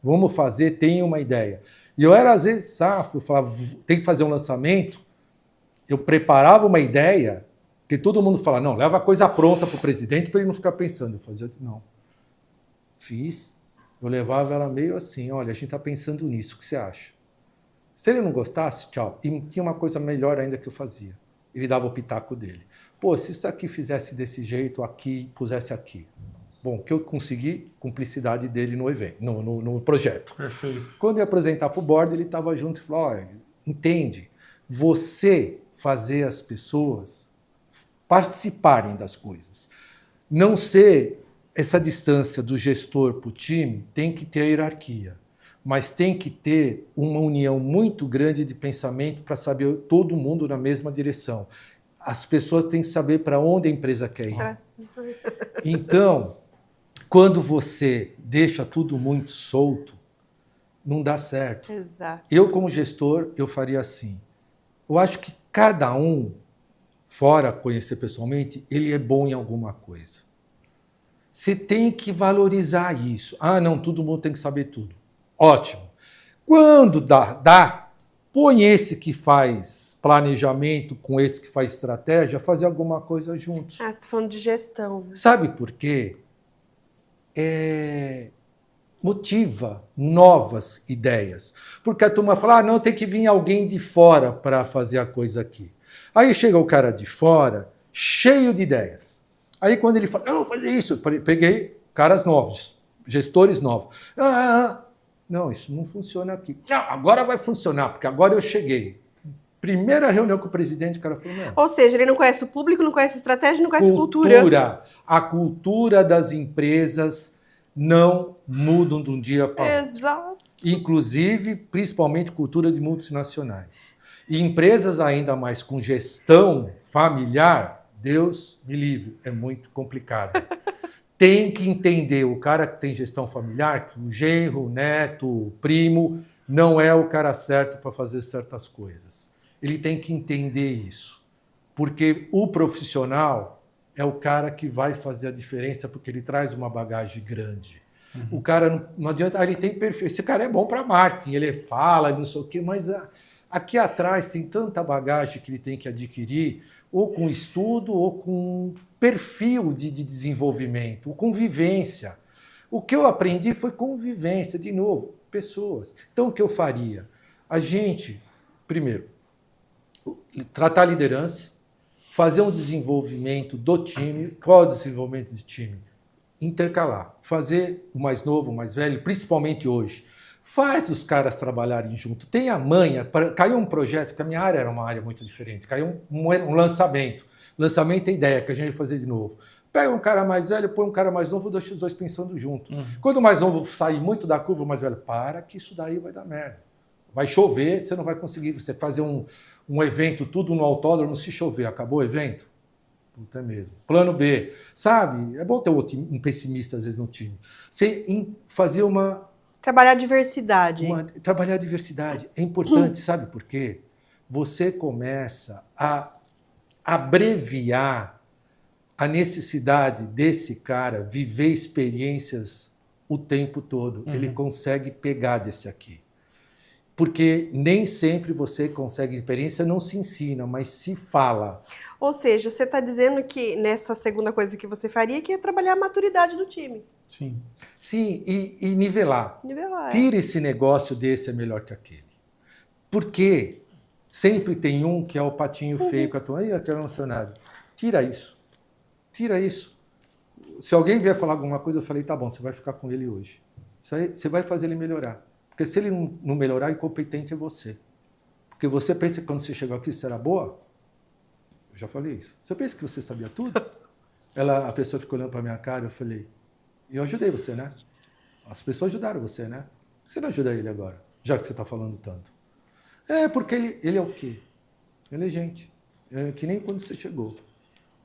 Vamos fazer, tem uma ideia. E eu era, às vezes, eu falava, tem que fazer um lançamento, eu preparava uma ideia, que todo mundo fala, não, leva a coisa pronta para o presidente para ele não ficar pensando. Eu fazia, não. Fiz, eu levava ela meio assim, olha, a gente está pensando nisso, o que você acha? Se ele não gostasse, tchau. E tinha uma coisa melhor ainda que eu fazia. Ele dava o pitaco dele. Pô, se isso aqui fizesse desse jeito, aqui, pusesse aqui. Bom, que eu consegui cumplicidade dele no evento, no projeto. Perfeito. Quando eu ia apresentar para o board, ele estava junto e falou, olha, entende, você fazer as pessoas participarem das coisas. Não ser essa distância do gestor para o time, tem que ter a hierarquia. Mas tem que ter uma união muito grande de pensamento para saber todo mundo na mesma direção. As pessoas têm que saber para onde a empresa quer ir. Então, quando você deixa tudo muito solto, não dá certo. Exato. Eu, como gestor, eu faria assim. Eu acho que cada um, fora conhecer pessoalmente, ele é bom em alguma coisa. Você tem que valorizar isso. Não, todo mundo tem que saber tudo. Ótimo. Quando dá, põe esse que faz planejamento com esse que faz estratégia, fazer alguma coisa juntos. Você está falando de gestão. Sabe por quê? Motiva novas ideias. Porque a turma fala, não, tem que vir alguém de fora para fazer a coisa aqui. Aí chega o cara de fora, cheio de ideias. Aí quando ele fala, vou fazer isso, peguei caras novos, gestores novos. Não, isso não funciona aqui. Não, agora vai funcionar, porque agora eu cheguei. Primeira reunião com o presidente, o cara falou, não. Ou seja, ele não conhece o público, não conhece estratégia, não conhece cultura. A cultura das empresas não mudam de um dia para outro. Exato. Inclusive, principalmente, cultura de multinacionais. E empresas ainda mais com gestão familiar, Deus me livre, é muito complicado. Tem que entender, o cara que tem gestão familiar, que o genro, o neto, o primo, não é o cara certo para fazer certas coisas. Ele tem que entender isso. Porque o profissional é o cara que vai fazer a diferença, porque ele traz uma bagagem grande. O cara, não adianta, ele tem perfil, esse cara é bom para marketing, ele fala, não sei o quê, mas aqui atrás tem tanta bagagem que ele tem que adquirir, ou com estudo, ou com perfil de desenvolvimento, ou convivência. O que eu aprendi foi convivência, de novo, pessoas. Então, o que eu faria? A gente, primeiro, tratar a liderança, fazer um desenvolvimento do time. Qual é o desenvolvimento de time? Intercalar. Fazer o mais novo, o mais velho, principalmente hoje. Faz os caras trabalharem junto. Tem a manha. Caiu um projeto, porque a minha área era uma área muito diferente. Caiu um lançamento. Lançamento é ideia que a gente vai fazer de novo. Pega um cara mais velho, põe um cara mais novo, deixa os dois pensando junto. Quando o mais novo sair muito da curva, o mais velho, para que isso daí vai dar merda. Vai chover, você não vai conseguir. Você fazer um evento, tudo no autódromo, se chover, acabou o evento? Puta mesmo. Plano B. Sabe? É bom ter um pessimista, às vezes, no time. Você fazer Trabalhar a diversidade. Trabalhar a diversidade. É importante, sabe por quê? Você começa a abreviar a necessidade desse cara viver experiências o tempo todo. Ele consegue pegar desse aqui. Porque nem sempre você consegue experiência, não se ensina, mas se fala. Ou seja, você está dizendo que nessa segunda coisa que você faria, que é trabalhar a maturidade do time. Sim. Sim, e nivelar. Nivelar. Tira esse negócio desse é melhor que aquele. Porque sempre tem um que é o patinho feio com a tua... Ih, aquele emocionado. Tira isso. Tira isso. Se alguém vier falar alguma coisa, eu falei, tá bom, você vai ficar com ele hoje. Isso aí, você vai fazer ele melhorar. Porque se ele não melhorar, incompetente é você. Porque você pensa que quando você chegou aqui, você era boa? Eu já falei isso. Você pensa que você sabia tudo? A pessoa ficou olhando para minha cara, eu falei, eu ajudei você, né? As pessoas ajudaram você, né? Por que você não ajuda ele agora, já que você está falando tanto? É, porque ele é o quê? Ele é gente. É que nem quando você chegou.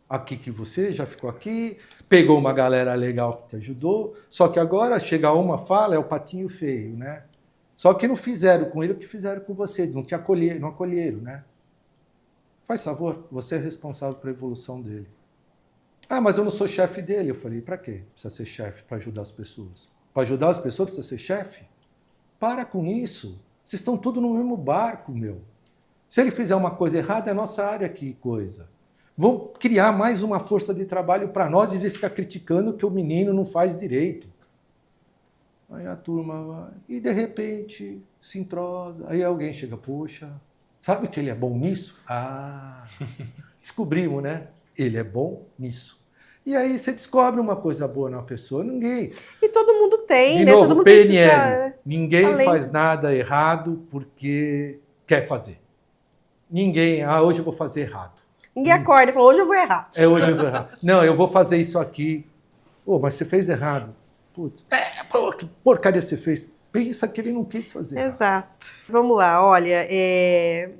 Aqui que você já ficou aqui, pegou uma galera legal que te ajudou, só que agora chega uma fala, é o patinho feio, né? Só que não fizeram com ele o que fizeram com você, não acolheram, né? Faz favor, você é responsável pela evolução dele. Ah, mas eu não sou chefe dele. Eu falei, para quê? Precisa ser chefe para ajudar as pessoas. Para ajudar as pessoas precisa ser chefe? Para com isso. Vocês estão tudo no mesmo barco, meu. Se ele fizer uma coisa errada, é a nossa área que coisa. Vão criar mais uma força de trabalho para nós e ficar criticando que o menino não faz direito. Aí a turma vai, e de repente se entrosa. Aí alguém chega, poxa, sabe que ele é bom nisso? Ah, descobrimos, né? Ele é bom nisso. E aí você descobre uma coisa boa na pessoa, ninguém... E todo mundo tem, de né? novo, Todo mundo PNL, ninguém além. faz nada errado porque quer fazer. Ninguém, hoje eu vou fazer errado. Ninguém acorda e fala, hoje eu vou errar. Hoje eu vou errar. Não, eu vou fazer isso aqui. Pô, mas você fez errado. Putz, que porcaria você fez. Pensa que ele não quis fazer. Exato. Vamos lá, olha,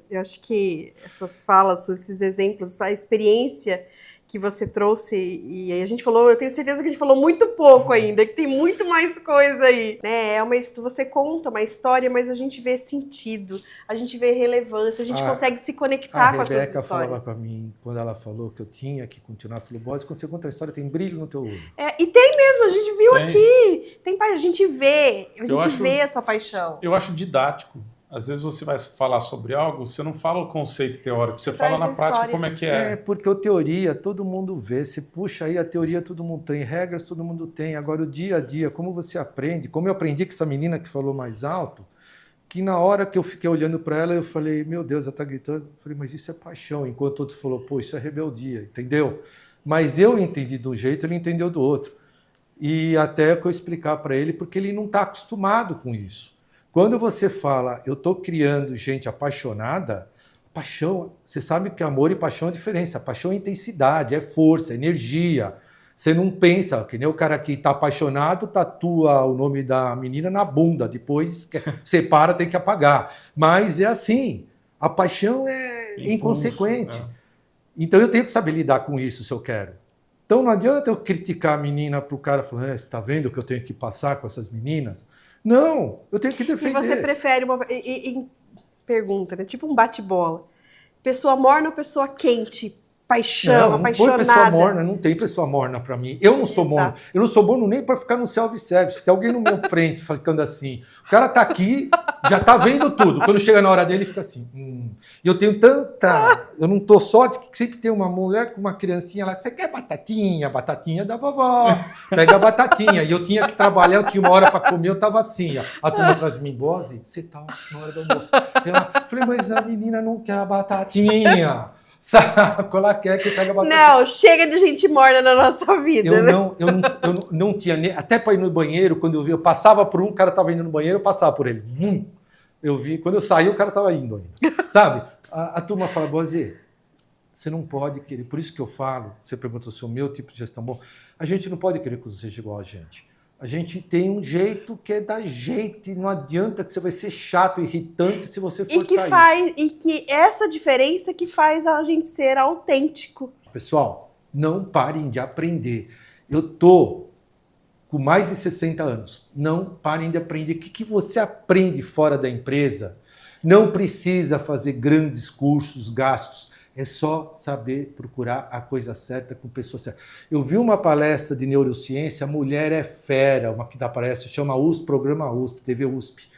eu acho que essas falas, esses exemplos, a experiência que você trouxe, e aí a gente falou, eu tenho certeza que a gente falou muito pouco ainda, que tem muito mais coisa aí, né? Você conta uma história, mas a gente vê sentido, a gente vê relevância, a gente consegue se conectar com as suas histórias. A Rebeca falava para mim, quando ela falou que eu tinha que continuar, falou, Bosi, quando você conta a história, tem brilho no teu olho. E tem mesmo, a gente viu aqui, a gente vê, vê a sua paixão. Eu acho didático. Às vezes você vai falar sobre algo, você não fala o conceito teórico, você fala na prática como é que é. Porque a teoria todo mundo vê, se puxa aí a teoria todo mundo tem, regras todo mundo tem. Agora o dia a dia, como você aprende, como eu aprendi com essa menina que falou mais alto, que na hora que eu fiquei olhando para ela, eu falei, meu Deus, ela está gritando. Eu falei, mas isso é paixão. Enquanto outro falou, pô, isso é rebeldia, entendeu? Mas eu entendi de um jeito, ele entendeu do outro. E até que eu explicar para ele, porque ele não está acostumado com isso. Quando você fala, eu estou criando gente apaixonada, paixão, você sabe que amor e paixão é diferença. Paixão é intensidade, é força, é energia. Você não pensa, que nem o cara que está apaixonado, tatua o nome da menina na bunda, depois separa, tem que apagar. Mas é assim, a paixão é inconsequente. Então eu tenho que saber lidar com isso se eu quero. Então não adianta eu criticar a menina para o cara falando, você está vendo o que eu tenho que passar com essas meninas? Não, eu tenho que defender. E você prefere pergunta, né? Tipo um bate-bola. Pessoa morna ou pessoa quente? Paixão, apaixonada. Não põe pessoa morna, não tem pessoa morna para mim. Eu não sou morno. Eu não sou morno nem para ficar no self-service. Tem alguém no meu frente ficando assim. O cara tá aqui, já tá vendo tudo. Quando chega na hora dele, ele fica assim. E eu tenho tanta... Eu não tô só de que sempre tem uma mulher com uma criancinha lá. Você quer batatinha? Batatinha da vovó. Pega a batatinha. E eu tinha que trabalhar, eu tinha uma hora para comer, eu tava assim. Ó. A turma atrás de mim, Bosi, você tá na hora do almoço. Eu falei, mas a menina não quer a batatinha. Sabe? Ela quer que pega a batata. Não, chega de gente morna na nossa vida. Eu não tinha nem. Até para ir no banheiro, quando eu passava por um, o cara estava indo no banheiro, eu passava por ele. Eu vi, quando eu saí, o cara estava indo ainda. Sabe? A turma fala, Bosi, você não pode querer. Por isso que eu falo, você perguntou se o meu tipo de gestão bom. A gente não pode querer que você seja igual a gente. A gente tem um jeito que é da gente, não adianta que você vai ser chato, irritante se você forçar isso. E que essa diferença que faz a gente ser autêntico. Pessoal, não parem de aprender. Eu tô com mais de 60 anos. Não parem de aprender. O que você aprende fora da empresa? Não precisa fazer grandes cursos, gastos. É só saber procurar a coisa certa com pessoa certa. Eu vi uma palestra de neurociência, a mulher é fera, uma que dá palestra, chama USP, programa USP, TV USP.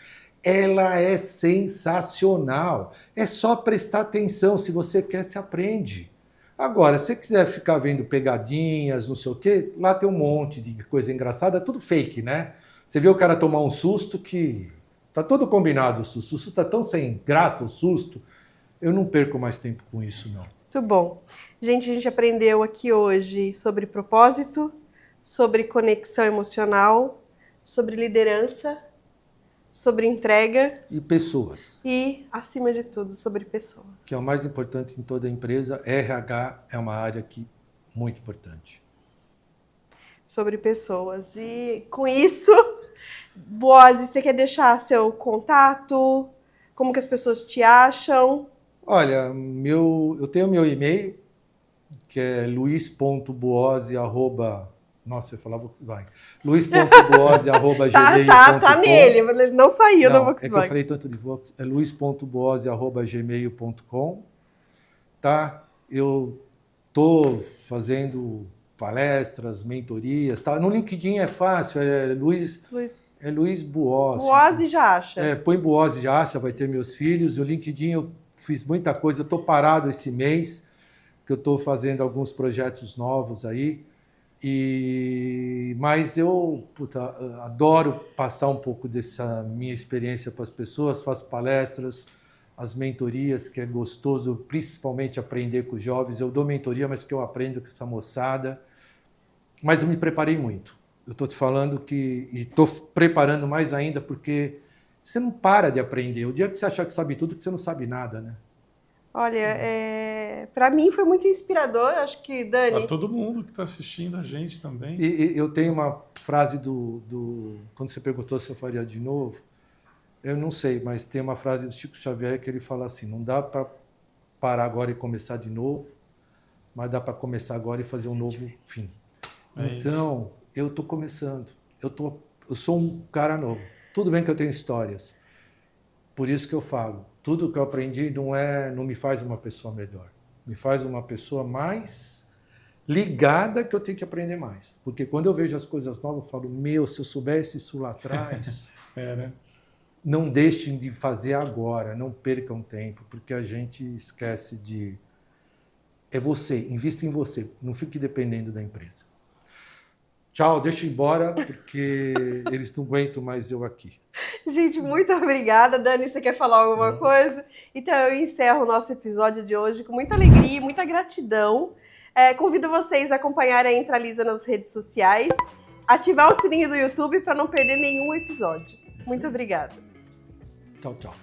Ela é sensacional. É só prestar atenção. Se você quer, se aprende. Agora, se você quiser ficar vendo pegadinhas, não sei o quê, lá tem um monte de coisa engraçada, tudo fake, né? Você vê o cara tomar um susto que... Tá todo combinado o susto tá tão sem graça o susto, eu não perco mais tempo com isso, não. Muito bom. Gente, a gente aprendeu aqui hoje sobre propósito, sobre conexão emocional, sobre liderança, sobre entrega. E pessoas. E, acima de tudo, sobre pessoas. Que é o mais importante em toda empresa. RH é uma área muito importante. Sobre pessoas. E, com isso, Buozzi, você quer deixar seu contato? Como que as pessoas te acham? Olha, eu tenho meu e-mail, que é luiz.buozzi@... Nossa, eu falava Volkswagen. luiz.buozzi@gmail.com. Tá nele, ele não saiu da Volkswagen. É que eu falei tanto de Volkswagen. É luiz.buozzi@gmail.com. Tá? Eu tô fazendo palestras, mentorias, tá? No LinkedIn é fácil, é Luiz Buozzi. Buozzi já acha. Põe Buozzi já acha, vai ter meus filhos. O LinkedIn eu fiz muita coisa, eu tô parado esse mês, que eu tô fazendo alguns projetos novos aí. Mas eu adoro passar um pouco dessa minha experiência para as pessoas, faço palestras, as mentorias, que é gostoso, principalmente aprender com os jovens. Eu dou mentoria, mas que eu aprendo com essa moçada. Mas eu me preparei muito. Eu estou te falando que... E estou preparando mais ainda, porque você não para de aprender. O dia que você achar que sabe tudo, que você não sabe nada, né? Olha, para mim foi muito inspirador, acho que, Dani... Para todo mundo que está assistindo a gente também. E eu tenho uma frase quando você perguntou se eu faria de novo, eu não sei, mas tem uma frase do Chico Xavier que ele fala assim, não dá para parar agora e começar de novo, mas dá para começar agora e fazer um novo fim. Então, eu estou começando, eu sou um cara novo. Tudo bem que eu tenho histórias, por isso que eu falo, tudo que eu aprendi não me faz uma pessoa melhor, me faz uma pessoa mais ligada, que eu tenho que aprender mais. Porque quando eu vejo as coisas novas, eu falo, se eu soubesse isso lá atrás, né? Não deixem de fazer agora, não percam tempo, porque a gente esquece de... É você, invista em você, não fique dependendo da empresa. Tchau, deixa eu ir embora, porque eles não aguentam mais eu aqui. Gente, muito obrigada. Dani, você quer falar alguma coisa? Então, eu encerro o nosso episódio de hoje com muita alegria e muita gratidão. Convido vocês a acompanharem a Entraliza nas redes sociais, ativar o sininho do YouTube para não perder nenhum episódio. Muito obrigada. Tchau, tchau.